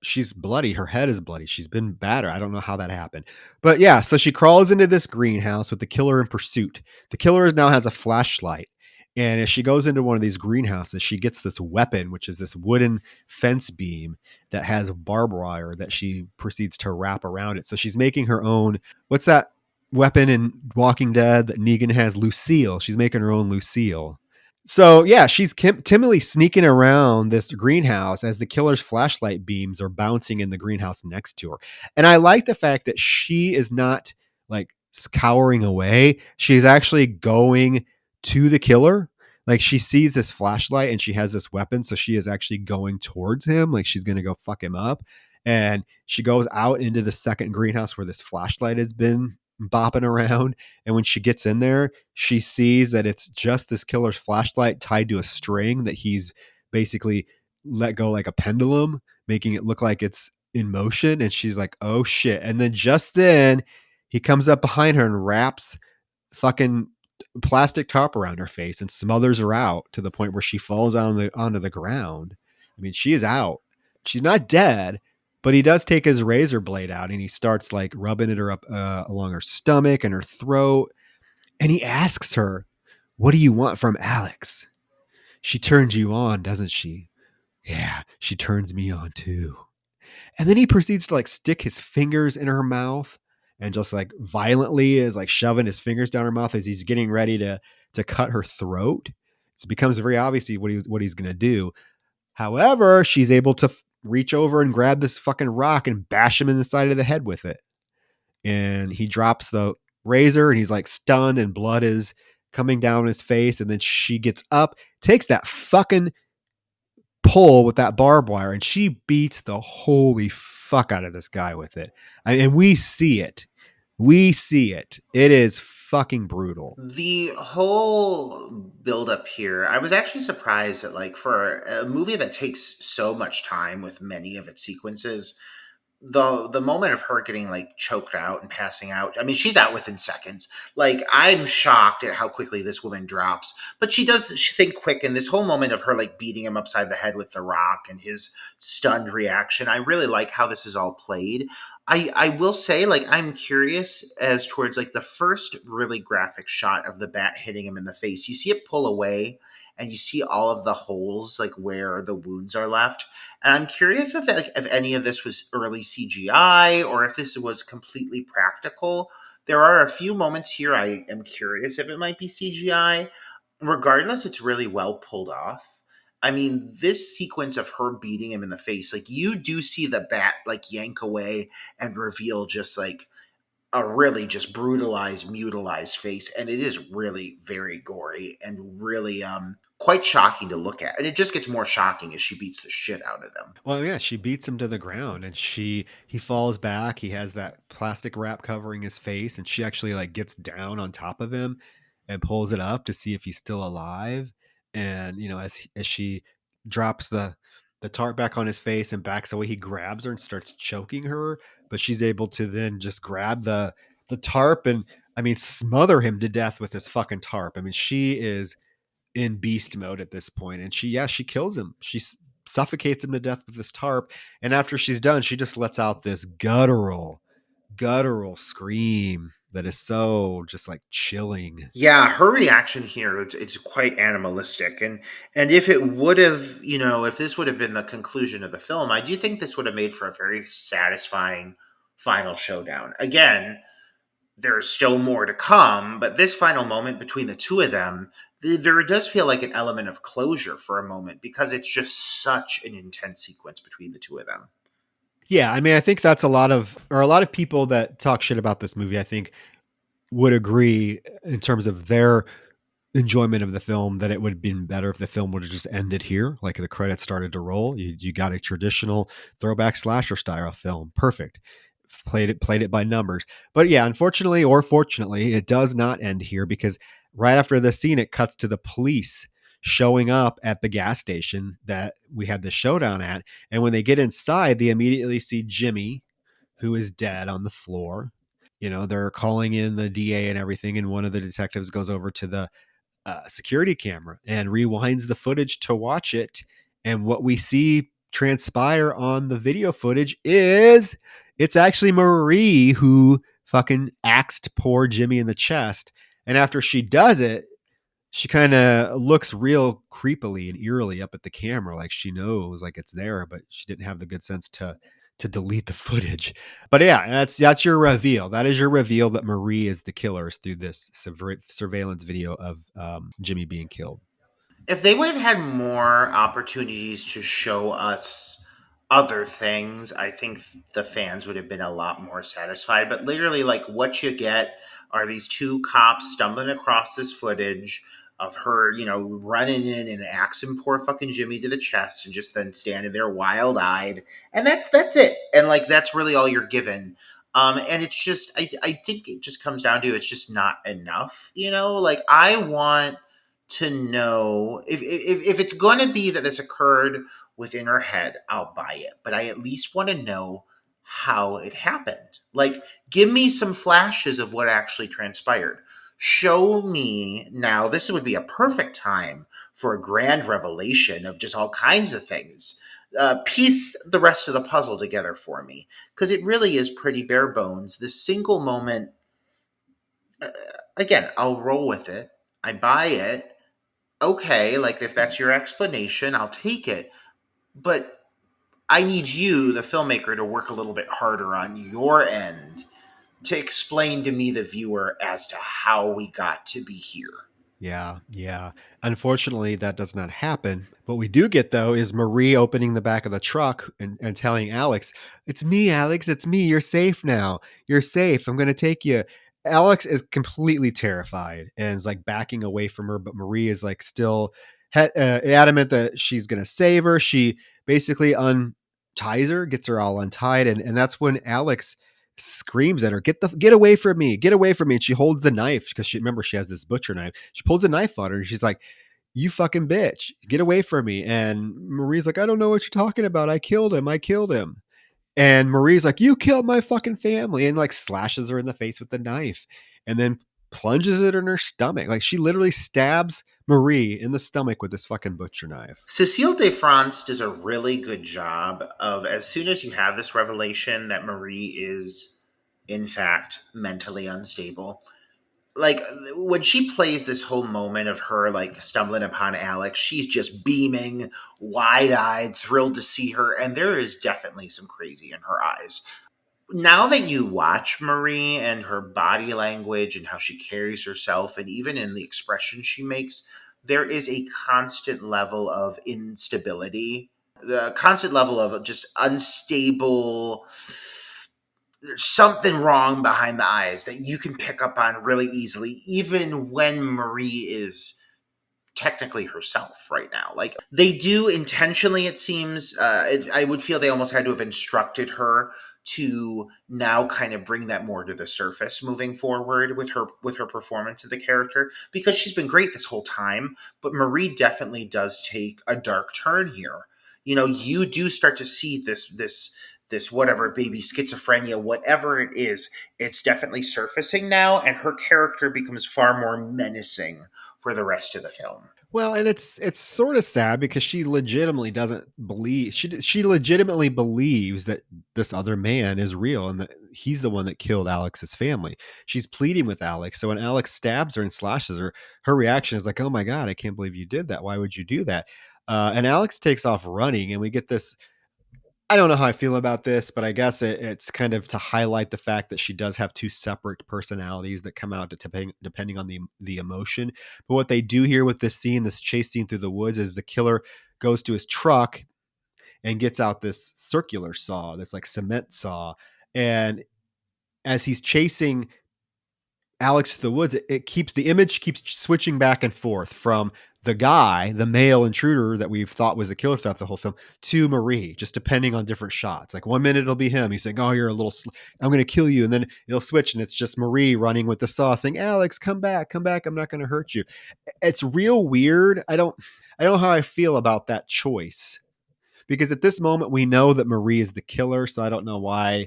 she's bloody. Her head is bloody. She's been battered. I don't know how that happened. But yeah, so she crawls into this greenhouse with the killer in pursuit. The killer now has a flashlight. And as she goes into one of these greenhouses, she gets this weapon, which is this wooden fence beam that has barbed wire that she proceeds to wrap around it. So she's making her own. What's that weapon in Walking Dead that Negan has? Lucille. She's making her own Lucille. So yeah, she's timidly sneaking around this greenhouse as the killer's flashlight beams are bouncing in the greenhouse next to her. And I like the fact that she is not like cowering away. She's actually going to the killer. Like, she sees this flashlight and she has this weapon, so she is actually going towards him. Like, she's going to go fuck him up. And she goes out into the second greenhouse where this flashlight has been bopping around. And when she gets in there, she sees that it's just this killer's flashlight tied to a string that he's basically let go like a pendulum, making it look like it's in motion. And she's like, oh shit. And then just then he comes up behind her and wraps fucking plastic top around her face and smothers her out to the point where she falls onto the ground. I mean, she is out. She's not dead, but he does take his razor blade out and he starts like rubbing it up along her stomach and her throat. And he asks her, "What do you want from Alex? She turns you on, doesn't she?" "Yeah, she turns me on too." And then he proceeds to like stick his fingers in her mouth and just like violently is like shoving his fingers down her mouth as he's getting ready to cut her throat. So it becomes very obvious what he's going to do. However, she's able to reach over and grab this fucking rock and bash him in the side of the head with it. And he drops the razor and he's like stunned and blood is coming down his face. And then she gets up, takes that fucking pole with that barbed wire, and she beats the holy fuck out of this guy with it. And we see it. We see it. It is fucking brutal. The whole build up here, I was actually surprised that, like, for a movie that takes so much time with many of its sequences, the moment of her getting like choked out and passing out, I mean, she's out within seconds. Like, I'm shocked at how quickly this woman drops, but she think quick. And this whole moment of her like beating him upside the head with the rock and his stunned reaction, I really like how this is all played. I will say, like, I'm curious as towards like the first really graphic shot of the bat hitting him in the face. You see it pull away, and you see all of the holes like where the wounds are left. And I'm curious if any of this was early CGI or if this was completely practical. There are a few moments here I am curious if it might be CGI. Regardless, it's really well pulled off. I mean, this sequence of her beating him in the face, like, you do see the bat like yank away and reveal just like a really just brutalized, mutilized face, and it is really very gory and really quite shocking to look at. And it just gets more shocking as she beats the shit out of them. Well, yeah, she beats him to the ground, and he falls back. He has that plastic wrap covering his face, and she actually like gets down on top of him and pulls it up to see if he's still alive. And as she drops the tarp back on his face and backs away, he grabs her and starts choking her. But she's able to then just grab the tarp and, I mean, smother him to death with this fucking tarp. I mean, she is in beast mode at this point, and she kills him. She suffocates him to death with this tarp, and after she's done, she just lets out this guttural scream that is so just like chilling. Yeah, her reaction here, it's quite animalistic. And if it would have, if this would have been the conclusion of the film, I do think this would have made for a very satisfying final showdown. Again, there's still more to come, but this final moment between the two of them, there does feel like an element of closure for a moment because it's just such an intense sequence between the two of them. Yeah, I mean, I think that's a lot of people that talk shit about this movie, I think, would agree in terms of their enjoyment of the film that it would have been better if the film would have just ended here, like the credits started to roll. You got a traditional throwback slasher style film, perfect. Played it by numbers. But yeah, unfortunately or fortunately, it does not end here, because right after the scene, it cuts to the police showing up at the gas station that we had the showdown at. And when they get inside, they immediately see Jimmy, who is dead on the floor. They're calling in the DA and everything, and one of the detectives goes over to the security camera and rewinds the footage to watch it. And what we see transpire on the video footage is it's actually Marie who fucking axed poor Jimmy in the chest. And after she does it, she kind of looks real creepily and eerily up at the camera, like she knows, like it's there, but she didn't have the good sense to delete the footage. But yeah, that's your reveal. That is your reveal that Marie is the killer, is through this surveillance video of Jimmy being killed. If they would have had more opportunities to show us other things, I think the fans would have been a lot more satisfied. But literally, like, what you get are these two cops stumbling across this footage of her, running in and axing poor fucking Jimmy to the chest and just then standing there wild eyed. And that's it. And like, that's really all you're given. And it's just, I think it just comes down to, it's just not enough, like, I want to know if it's going to be that this occurred within her head, I'll buy it. But I at least want to know how it happened. Like, give me some flashes of what actually transpired. Show me now. This would be a perfect time for a grand revelation of just all kinds of things. Piece the rest of the puzzle together for me, because it really is pretty bare bones. This single moment, uh, again, I'll roll with it. I buy it. Okay, like, if that's your explanation, I'll take it. But I need you, the filmmaker, to work a little bit harder on your end to explain to me, the viewer, as to how we got to be here. Yeah, yeah. Unfortunately, that does not happen. What we do get, though, is Marie opening the back of the truck and telling Alex, "It's me, Alex. It's me. You're safe now. You're safe. I'm going to take you." Alex is completely terrified and is like backing away from her, but Marie is like still adamant that she's going to save her. She basically unties her, gets her all untied, and that's when Alex screams at her, get away from me, get away from me. And she holds the knife because she has this butcher knife. She pulls a knife on her and she's like, "You fucking bitch, get away from me." And Marie's like, "I don't know what you're talking about. I killed him. And Marie's like, "You killed my fucking family," and like slashes her in the face with the knife, and then plunges it in her stomach. Like she literally stabs Marie in the stomach with this fucking butcher knife. Cecile de France does a really good job of, as soon as you have this revelation that Marie is, in fact, mentally unstable, like when she plays this whole moment of her like stumbling upon Alex, she's just beaming, wide-eyed, thrilled to see her, and there is definitely some crazy in her eyes. Now that you watch Marie and her body language and how she carries herself, and even in the expression she makes, there is a constant level of instability, the constant level of just unstable. There's something wrong behind the eyes that you can pick up on really easily, even when Marie is technically herself right now. Like they do intentionally, it seems. I would feel they almost had to have instructed her to now kind of bring that more to the surface moving forward with her performance of the character, because she's been great this whole time, but Marie definitely does take a dark turn here. You know, you do start to see this whatever baby schizophrenia, whatever it is, it's definitely surfacing now, and her character becomes far more menacing for the rest of the film. Well, and it's sort of sad because she legitimately doesn't believe she legitimately believes that this other man is real and that he's the one that killed Alex's family. She's pleading with Alex. So when Alex stabs her and slashes her, her reaction is like, "Oh my god, I can't believe you did that. Why would you do that?" And Alex takes off running, and we get this. I don't know how I feel about this, but I guess it's kind of to highlight the fact that she does have two separate personalities that come out depending on the emotion. But what they do here with this scene, this chase scene through the woods, is the killer goes to his truck and gets out this circular saw, this like cement saw, and as he's chasing Alex to the woods, it keeps the image keeps switching back and forth from the guy, the male intruder that we've thought was the killer throughout the whole film, to Marie, just depending on different shots. Like 1 minute it'll be him. He's saying, "Oh, you're a little, I'm going to kill you," and then it'll switch, and it's just Marie running with the saw, saying, "Alex, come back, come back. I'm not going to hurt you." It's real weird. I don't know how I feel about that choice because at this moment we know that Marie is the killer, so I don't know why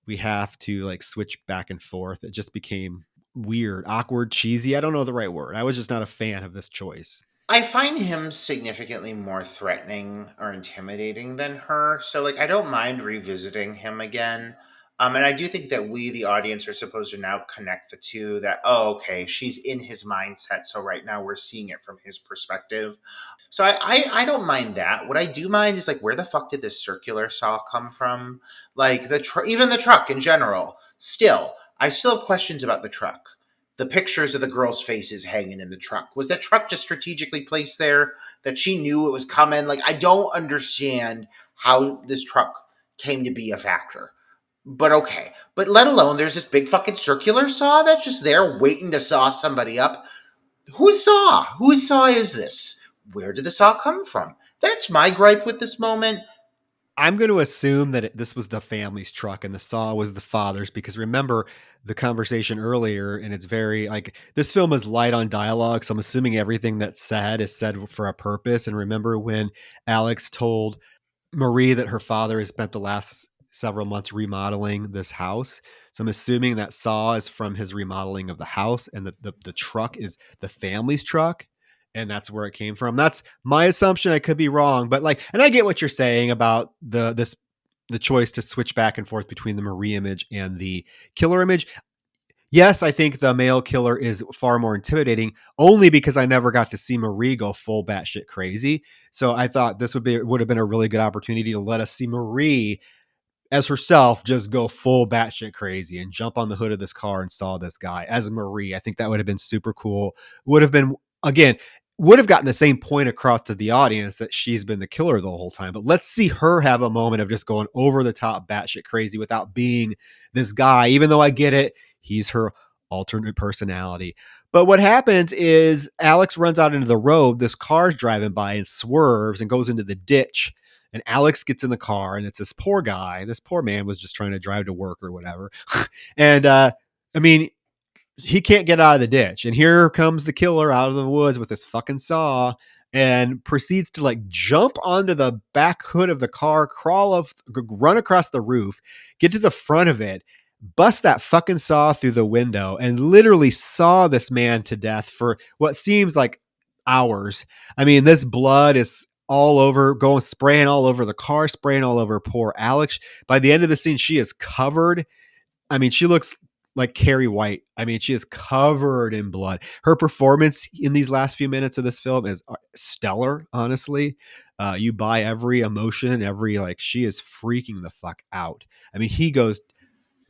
we have to like switch back and forth. It just became weird, awkward, cheesy. I don't know the right word. I was just not a fan of this choice. I find him significantly more threatening or intimidating than her. So, like, I don't mind revisiting him again. And I do think that we, the audience, are supposed to now connect the two that, oh, okay, she's in his mindset. So, right now, we're seeing it from his perspective. So, I don't mind that. What I do mind is, like, where the fuck did this circular saw come from? Like, even the truck in general. Still, I still have questions about the truck, the pictures of the girls' faces hanging in the truck. Was that truck just strategically placed there that she knew it was coming? Like, I don't understand how this truck came to be a factor. But okay. But let alone there's this big fucking circular saw that's just there waiting to saw somebody up. Whose saw? Whose saw is this? Where did the saw come from? That's my gripe with this moment. I'm going to assume that this was the family's truck and the saw was the father's because remember the conversation earlier and it's very like this film is light on dialogue. So I'm assuming everything that's said is said for a purpose. And remember when Alex told Marie that her father has spent the last several months remodeling this house. So I'm assuming that saw is from his remodeling of the house and the truck is the family's truck. And that's where it came from. That's my assumption. I could be wrong, but like, and I get what you're saying about the choice to switch back and forth between the Marie image and the killer image. Yes, I think the male killer is far more intimidating only because I never got to see Marie go full batshit crazy. So I thought this would have been a really good opportunity to let us see Marie as herself just go full batshit crazy and jump on the hood of this car and saw this guy as Marie. I think that would have been super cool. Would have been, again, would have gotten the same point across to the audience that she's been the killer the whole time. But let's see her have a moment of just going over the top batshit crazy without being this guy, even though I get it. He's her alternate personality. But what happens is Alex runs out into the road. This car's driving by and swerves and goes into the ditch. And Alex gets in the car, and it's this poor guy. This poor man was just trying to drive to work or whatever. And I mean, he can't get out of the ditch. And here comes the killer out of the woods with this fucking saw. and proceeds to like jump onto the back hood of the car, run across the roof, get to the front of it, bust that fucking saw through the window, and literally saw this man to death for what seems like hours. I mean, this blood is all over, spraying all over the car, spraying all over poor Alex. By the end of the scene, she is covered. I mean, she looks like Carrie White. I mean, she is covered in blood. Her performance in these last few minutes of this film is stellar, honestly. You buy every emotion, she is freaking the fuck out. I mean,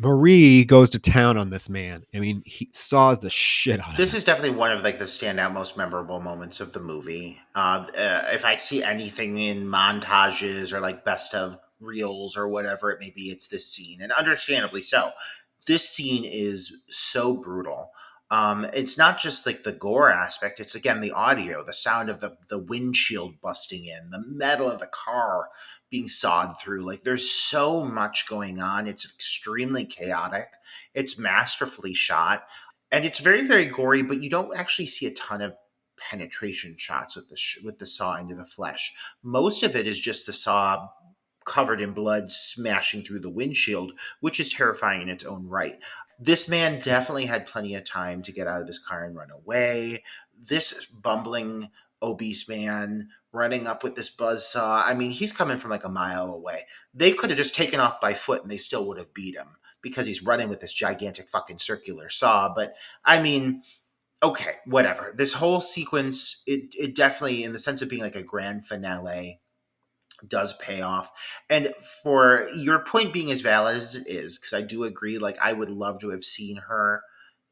Marie goes to town on this man. I mean, he saws the shit out of him. This is definitely one of like the standout, most memorable moments of the movie. If I see anything in montages or like best of reels or whatever it may be, it's this scene, and understandably so. This scene is so brutal. It's not just like the gore aspect; it's again the audio, the sound of the windshield busting in, the metal of the car being sawed through. Like there's so much going on. It's extremely chaotic. It's masterfully shot, and it's very very gory, but you don't actually see a ton of penetration shots with with the saw into the flesh. Most of it is just the saw covered in blood smashing through the windshield, which is terrifying in its own right. This man definitely had plenty of time to get out of this car and run away. This bumbling obese man running up with this buzz saw, I mean, he's coming from like a mile away. They could have just taken off by foot and they still would have beat him because he's running with this gigantic fucking circular saw. But I mean, okay, whatever. This whole sequence, it definitely, in the sense of being like a grand finale, does pay off. And for your point being as valid as it is, because I do agree, like I would love to have seen her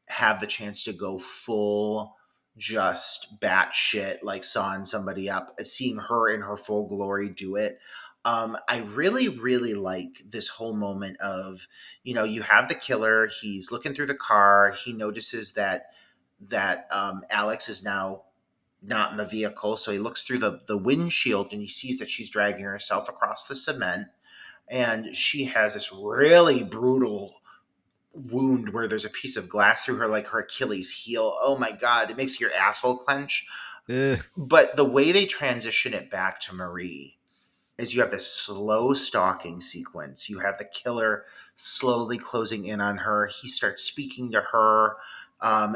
have the chance to go full just batshit, like sawing somebody up, seeing her in her full glory do it. I really, really like this whole moment of, you have the killer, he's looking through the car, he notices that Alex is now not in the vehicle. So he looks through the windshield and he sees that she's dragging herself across the cement. And she has this really brutal wound where there's a piece of glass through her, like her Achilles heel. Oh my God, it makes your asshole clench. But the way they transition it back to Marie is you have this slow stalking sequence. You have the killer slowly closing in on her. He starts speaking to her,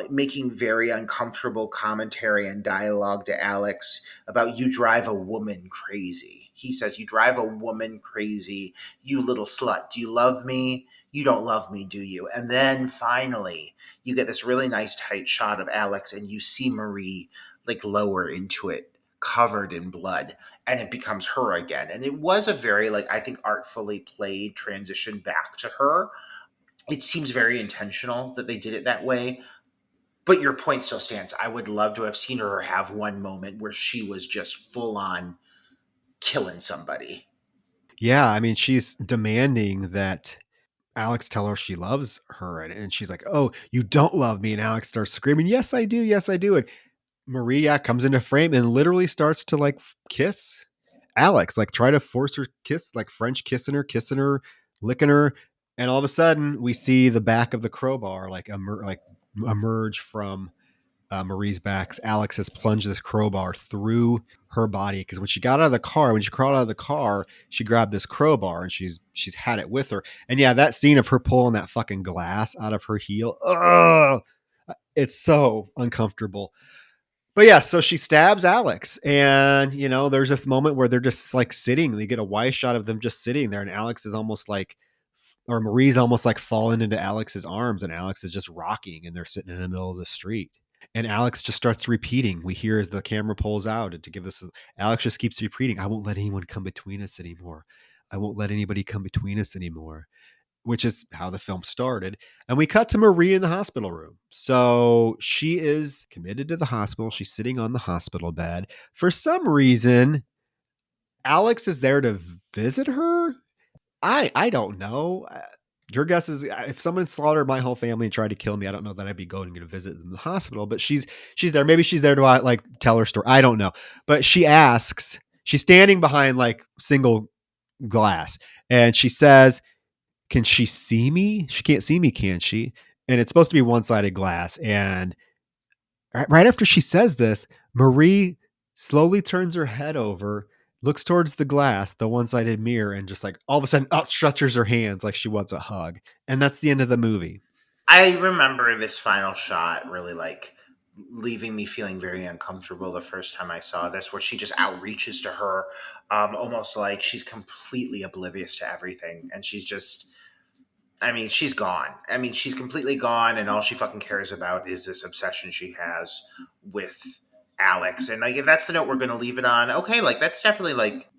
making very uncomfortable commentary and dialogue to Alex about you drive a woman crazy. He says, you drive a woman crazy, you little slut. Do you love me? You don't love me, do you? And then finally, you get this really nice tight shot of Alex and you see Marie like lower into it, covered in blood, and it becomes her again. And it was a very, like, I think artfully played transition back to her. It seems very intentional that they did it that way. But your point still stands. I would love to have seen her have one moment where she was just full on killing somebody. Yeah, I mean, she's demanding that Alex tell her she loves her, and she's like, "Oh, you don't love me." And Alex starts screaming, "Yes, I do. Yes, I do." And Maria comes into frame and literally starts to like kiss Alex, like try to force her kiss, like French kissing her, licking her. And all of a sudden, we see the back of the crowbar like emerge from Marie's back. Alex has plunged this crowbar through her body because when she crawled out of the car, she grabbed this crowbar and she's had it with her. And yeah, that scene of her pulling that fucking glass out of her heel, it's so uncomfortable. But yeah, so she stabs Alex, and there's this moment where they're just like sitting. They get a wide shot of them just sitting there, and Alex is almost like, or Marie's almost like falling into Alex's arms, and Alex is just rocking, and they're sitting in the middle of the street. And Alex just starts repeating. We hear as the camera pulls out, and to give this, Alex just keeps repeating, "I won't let anyone come between us anymore. I won't let anybody come between us anymore." Which is how the film started. And we cut to Marie in the hospital room. So she is committed to the hospital. She's sitting on the hospital bed. For some reason, Alex is there to visit her. I don't know. Your guess is if someone slaughtered my whole family and tried to kill me, I don't know that I'd be going to visit them in the hospital. But she's there. Maybe she's there to like tell her story. I don't know. But she asks. She's standing behind like single glass, and she says, "Can she see me? She can't see me, can she?" And it's supposed to be one-sided glass. And right after she says this, Marie slowly turns her head over, looks towards the glass, the one-sided mirror, and just like all of a sudden outstretches her hands like she wants a hug. And that's the end of the movie. I remember this final shot really like leaving me feeling very uncomfortable the first time I saw this, where she just outreaches to her, almost like she's completely oblivious to everything. And she's just, I mean, she's gone. I mean, she's completely gone, and all she fucking cares about is this obsession she has with Alex. And like, if that's the note we're going to leave it on, okay, like that's definitely like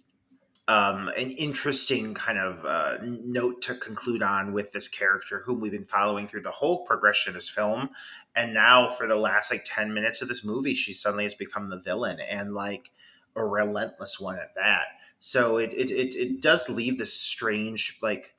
an interesting kind of note to conclude on with this character whom we've been following through the whole progression of this film. And now, for the last like 10 minutes of this movie, she suddenly has become the villain, and like a relentless one at that. So it does leave this strange, like,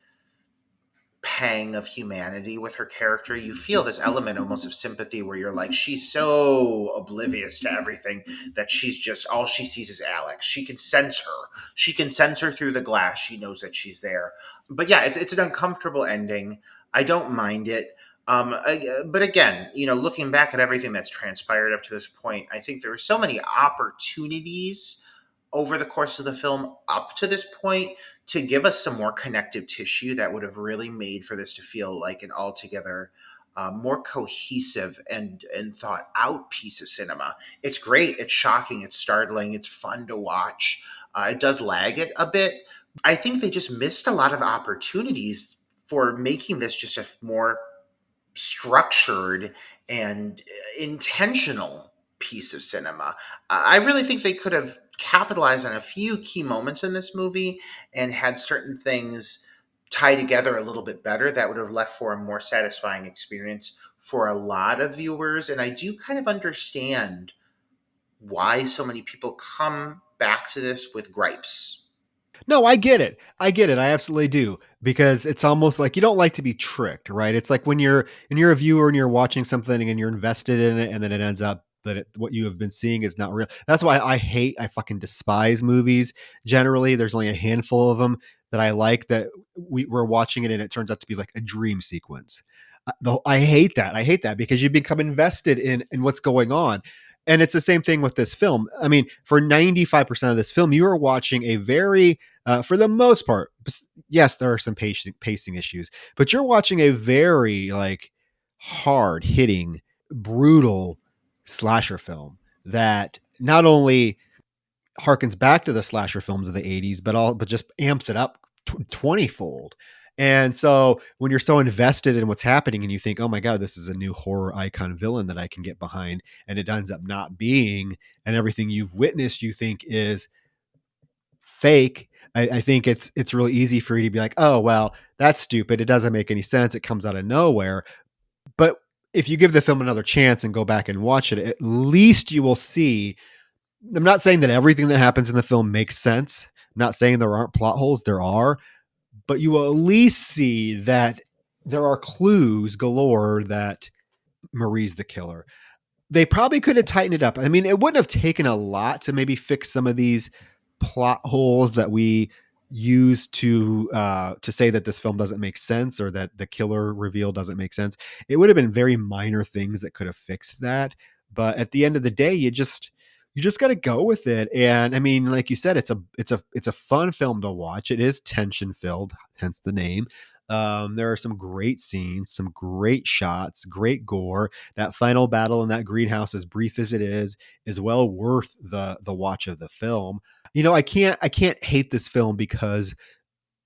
pang of humanity with her character. You feel this element almost of sympathy where you're like, she's so oblivious to everything that she's just, all she sees is Alex. She can sense her. She can sense her through the glass. She knows that she's there. But yeah, it's an uncomfortable ending. I don't mind it. But again, looking back at everything that's transpired up to this point, I think there were so many opportunities over the course of the film up to this point to give us some more connective tissue that would have really made for this to feel like an altogether more cohesive and thought out piece of cinema. It's great. It's shocking. It's startling. It's fun to watch. It does lag it a bit. I think they just missed a lot of opportunities for making this just a more structured and intentional piece of cinema. I really think they could have capitalized on a few key moments in this movie and had certain things tie together a little bit better that would have left for a more satisfying experience for a lot of viewers. And I do kind of understand why so many people come back to this with gripes. No, I get it. I get it. I absolutely do. Because it's almost like you don't like to be tricked, right? It's like when you're a viewer and you're watching something and you're invested in it, and then it ends up that what you have been seeing is not real. That's why I fucking despise movies. Generally, there's only a handful of them that I like that we're watching it and it turns out to be like a dream sequence. I hate that. I hate that because you become invested in what's going on. And it's the same thing with this film. I mean, for 95% of this film, you are watching a very, for the most part, yes, there are some pacing issues, but you're watching a very like hard hitting, brutal slasher film that not only harkens back to the slasher films of the 80s, but just amps it up 20 fold. And so when you're so invested in what's happening and you think, oh my God, this is a new horror icon villain that I can get behind, and it ends up not being, and everything you've witnessed you think is fake. I think it's really easy for you to be like, oh well, that's stupid. It doesn't make any sense. It comes out of nowhere. But if you give the film another chance and go back and watch it, at least you will see. I'm not saying that everything that happens in the film makes sense. I'm not saying there aren't plot holes. There are, but you will at least see that there are clues galore that Marie's the killer. They probably could have tightened it up. I mean, it wouldn't have taken a lot to maybe fix some of these plot holes that we use to say that this film doesn't make sense or that the killer reveal doesn't make sense. It would have been very minor things that could have fixed that. But at the end of the day, you just got to go with it. And I mean, like you said, it's a fun film to watch. It is tension filled, hence the name. There are some great scenes, some great shots, great gore. That final battle in that greenhouse, as brief as it is well worth the watch of the film. I can't hate this film because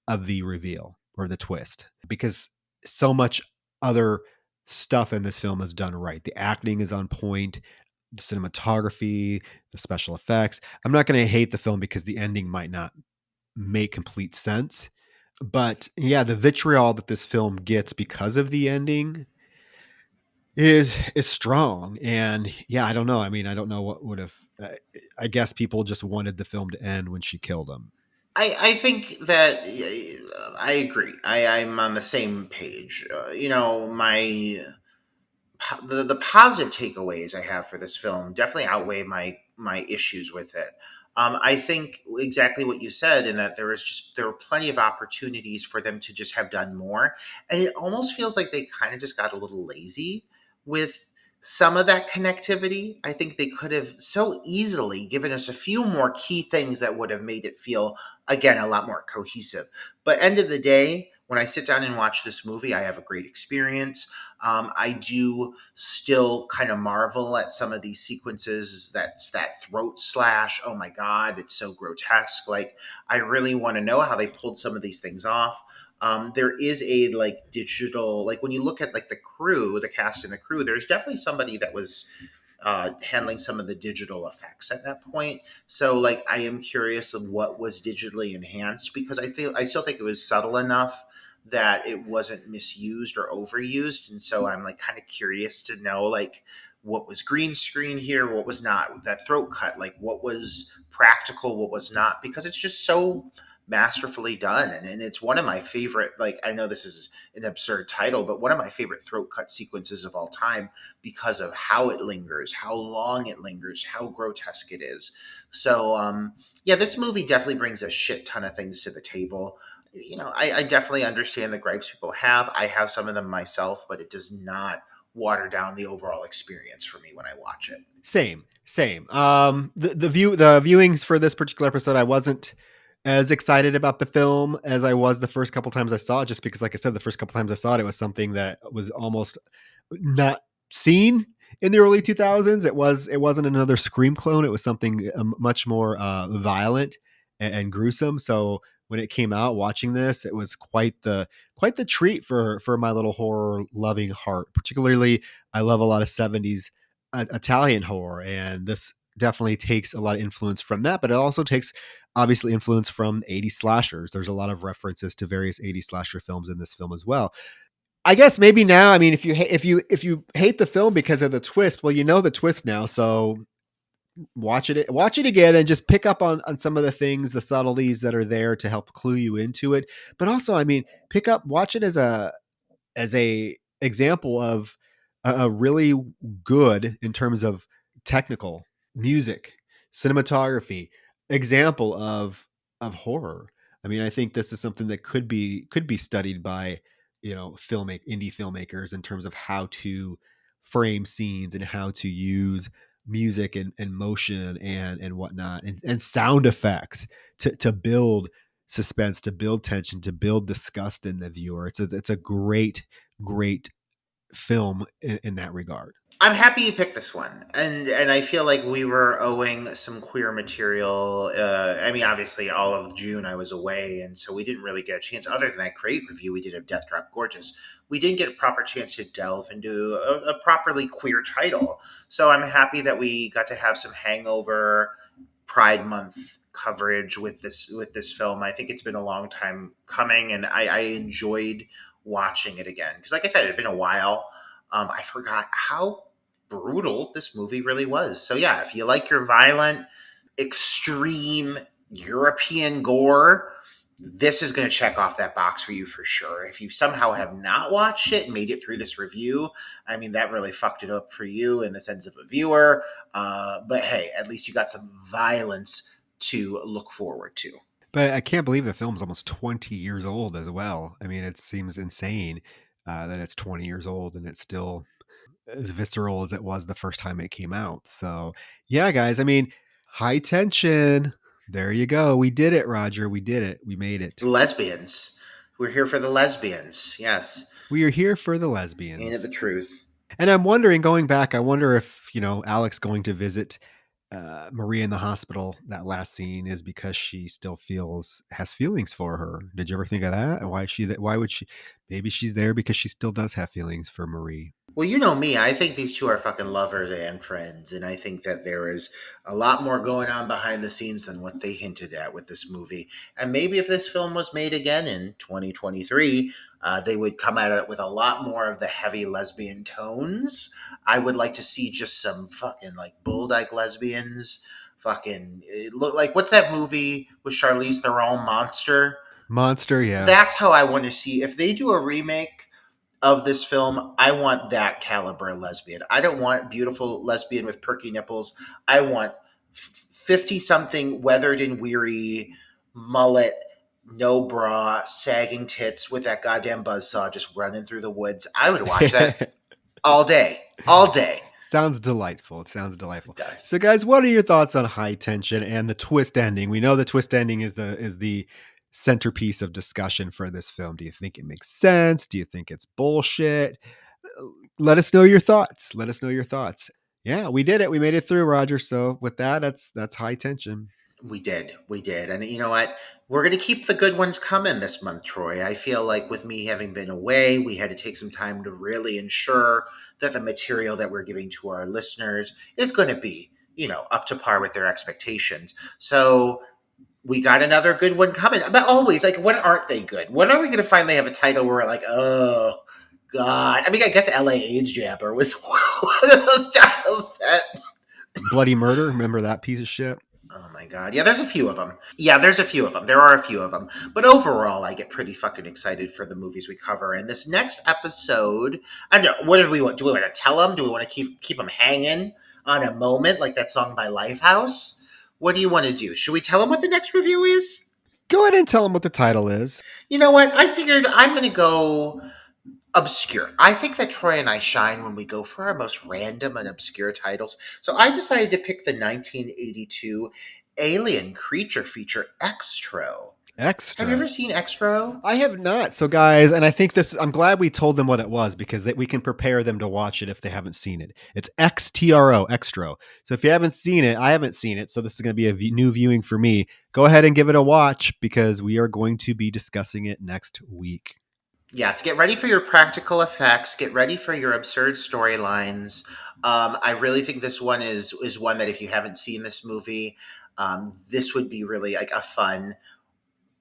of the reveal or the twist, because so much other stuff in this film is done right. The acting is on point, the cinematography, the special effects. I'm not going to hate the film because the ending might not make complete sense. But yeah, the vitriol that this film gets because of the ending is strong. And yeah, I don't know. I mean, I don't know what would have. I guess people just wanted the film to end when she killed him. I think that I agree. I'm on the same page. The positive takeaways I have for this film definitely outweigh my issues with it. I think exactly what you said, in that there were plenty of opportunities for them to just have done more, and it almost feels like they kind of just got a little lazy with some of that connectivity. I think they could have so easily given us a few more key things that would have made it feel, again, a lot more cohesive. But end of the day, when I sit down and watch this movie, I have a great experience. I do still kind of marvel at some of these sequences. That's that throat slash. Oh my God, it's so grotesque. Like, I really want to know how they pulled some of these things off. There is a like digital, like when you look at like the crew, the cast and the crew, there's definitely somebody that was handling some of the digital effects at that point. So like I am curious of what was digitally enhanced, because I still think it was subtle enough that it wasn't misused or overused. And so I'm like kind of curious to know like what was green screen here, what was not, with that throat cut, like what was practical, what was not, because it's just so masterfully done. And it's one of my favorite, like I know this is an absurd title, but one of my favorite throat cut sequences of all time, because of how it lingers, how long it lingers, how grotesque it is. So yeah, this movie definitely brings a shit ton of things to the table. I definitely understand the gripes people have. I have some of them myself, but it does not water down the overall experience for me when I watch it. Same. The viewings for this particular episode, I wasn't as excited about the film as I was the first couple times I saw it, just because, like I said, the first couple times I saw it, it was something that was almost not seen in the early 2000s. It wasn't another Scream clone. It was something much more violent and gruesome. So when it came out, watching this, it was quite the treat for my little horror loving heart. Particularly, I love a lot of 70s Italian horror, and this definitely takes a lot of influence from that, but it also takes obviously influence from 80s slashers. There's a lot of references to various 80s slasher films in this film as well. I guess maybe now, I mean, if you hate the film because of the twist, well, you know the twist now, so watch it again and just pick up on some of the things, the subtleties that are there to help clue you into it. But also, I mean, watch it as a example of a really good, in terms of technical music, cinematography, example of horror. I mean, I think this is something that could be studied by, indie filmmakers, in terms of how to frame scenes and how to use music and motion and whatnot, and sound effects to build suspense, to build tension, to build disgust in the viewer. It's a great film in that regard. I'm happy you picked this one, and I feel like we were owing some queer material. I mean, obviously, all of June I was away, and so we didn't really get a chance. Other than that great review we did of Death Drop Gorgeous, we didn't get a proper chance to delve into a properly queer title. So I'm happy that we got to have some hangover Pride Month coverage with this film. I think it's been a long time coming, and I enjoyed watching it again, because, like I said, it had been a while. I forgot how brutal this movie really was. So yeah, if you like your violent, extreme European gore, this is going to check off that box for you for sure. If you somehow have not watched it and made it through this review, I mean, that really fucked it up for you in the sense of a viewer. But hey, at least you got some violence to look forward to. But I can't believe the film's almost 20 years old as well. I mean, it seems insane that it's 20 years old and it's still as visceral as it was the first time it came out. So, yeah, guys, I mean, high tension. There you go. We did it, Roger. We did it. We made it. Lesbians. We're here for the lesbians. Yes. We are here for the Ain't it lesbians. the truth? And I'm wondering, going back, I wonder if, Alex going to visit Maria in the hospital, that last scene, is because she still has feelings for her. Did you ever think of that? And why is she that? Why would she? Maybe she's there because she still does have feelings for Marie. Well, you know me. I think these two are fucking lovers and friends, and I think that there is a lot more going on behind the scenes than what they hinted at with this movie. And maybe if this film was made again in 2023, they would come at it with a lot more of the heavy lesbian tones. I would like to see just some fucking like bulldyke lesbians. Fucking look like, what's that movie with Charlize Theron, Monster? Monster, yeah. That's how I want to see if they do a remake of this film. I want that caliber lesbian. I don't want beautiful lesbian with perky nipples. I want 50 something weathered and weary, mullet, no bra, sagging tits with that goddamn buzzsaw just running through the woods. I would watch that all day. All day. Sounds delightful. It sounds delightful. It does. So, guys, what are your thoughts on High Tension and the twist ending? We know the twist ending is the centerpiece of discussion for this film. Do you think it makes sense? Do you think it's bullshit? Let us know your thoughts. Let us know your thoughts. Yeah, we did it. We made it through, Roger. So with that, that's High Tension. We did. We did. And you know what? We're going to keep the good ones coming this month, Troy. I feel like with me having been away, we had to take some time to really ensure that the material that we're giving to our listeners is going to be, up to par with their expectations. So we got another good one coming. But always, like, when aren't they good? When are we going to finally have a title where we're like, oh, God. I mean, I guess LA AIDS Jabber was one of those titles that... Bloody Murder. Remember that piece of shit? Oh my God. Yeah, there's a few of them. There are a few of them. But overall, I get pretty fucking excited for the movies we cover. And this next episode, I don't know, what do we want? Do we want to tell them? Do we want to keep them hanging on a moment like that song by Lifehouse? What do you want to do? Should we tell them what the next review is? Go ahead and tell them what the title is. You know what? I figured I'm going to go obscure. I think that Troy and I shine when we go for our most random and obscure titles. So I decided to pick the 1982 alien creature feature Extro. Extra. Have you ever seen Extro? I have not. So, guys, and I think I'm glad we told them what it was because we can prepare them to watch it if they haven't seen it. It's XTRO, Extro. So if you haven't seen it, I haven't seen it. So this is going to be a new viewing for me. Go ahead and give it a watch because we are going to be discussing it next week. Yes, get ready for your practical effects. Get ready for your absurd storylines. I really think this one is one that if you haven't seen this movie, this would be really like a fun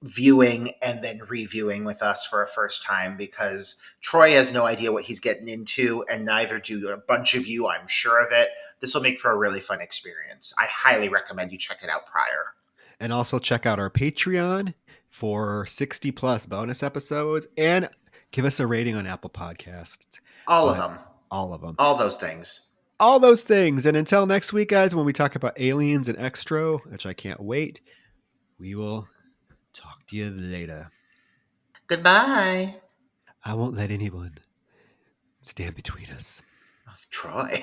viewing and then reviewing with us for a first time because Troy has no idea what he's getting into, and neither do a bunch of you. I'm sure of it. This will make for a really fun experience. I highly recommend you check it out prior. And also check out our Patreon for 60 plus bonus episodes and give us a rating on Apple Podcasts. All of them. All of them. All those things. All those things. And until next week, guys, when we talk about aliens and Extro, which I can't wait, we will talk to you later. Goodbye. I won't let anyone stand between us. Oh, Troy.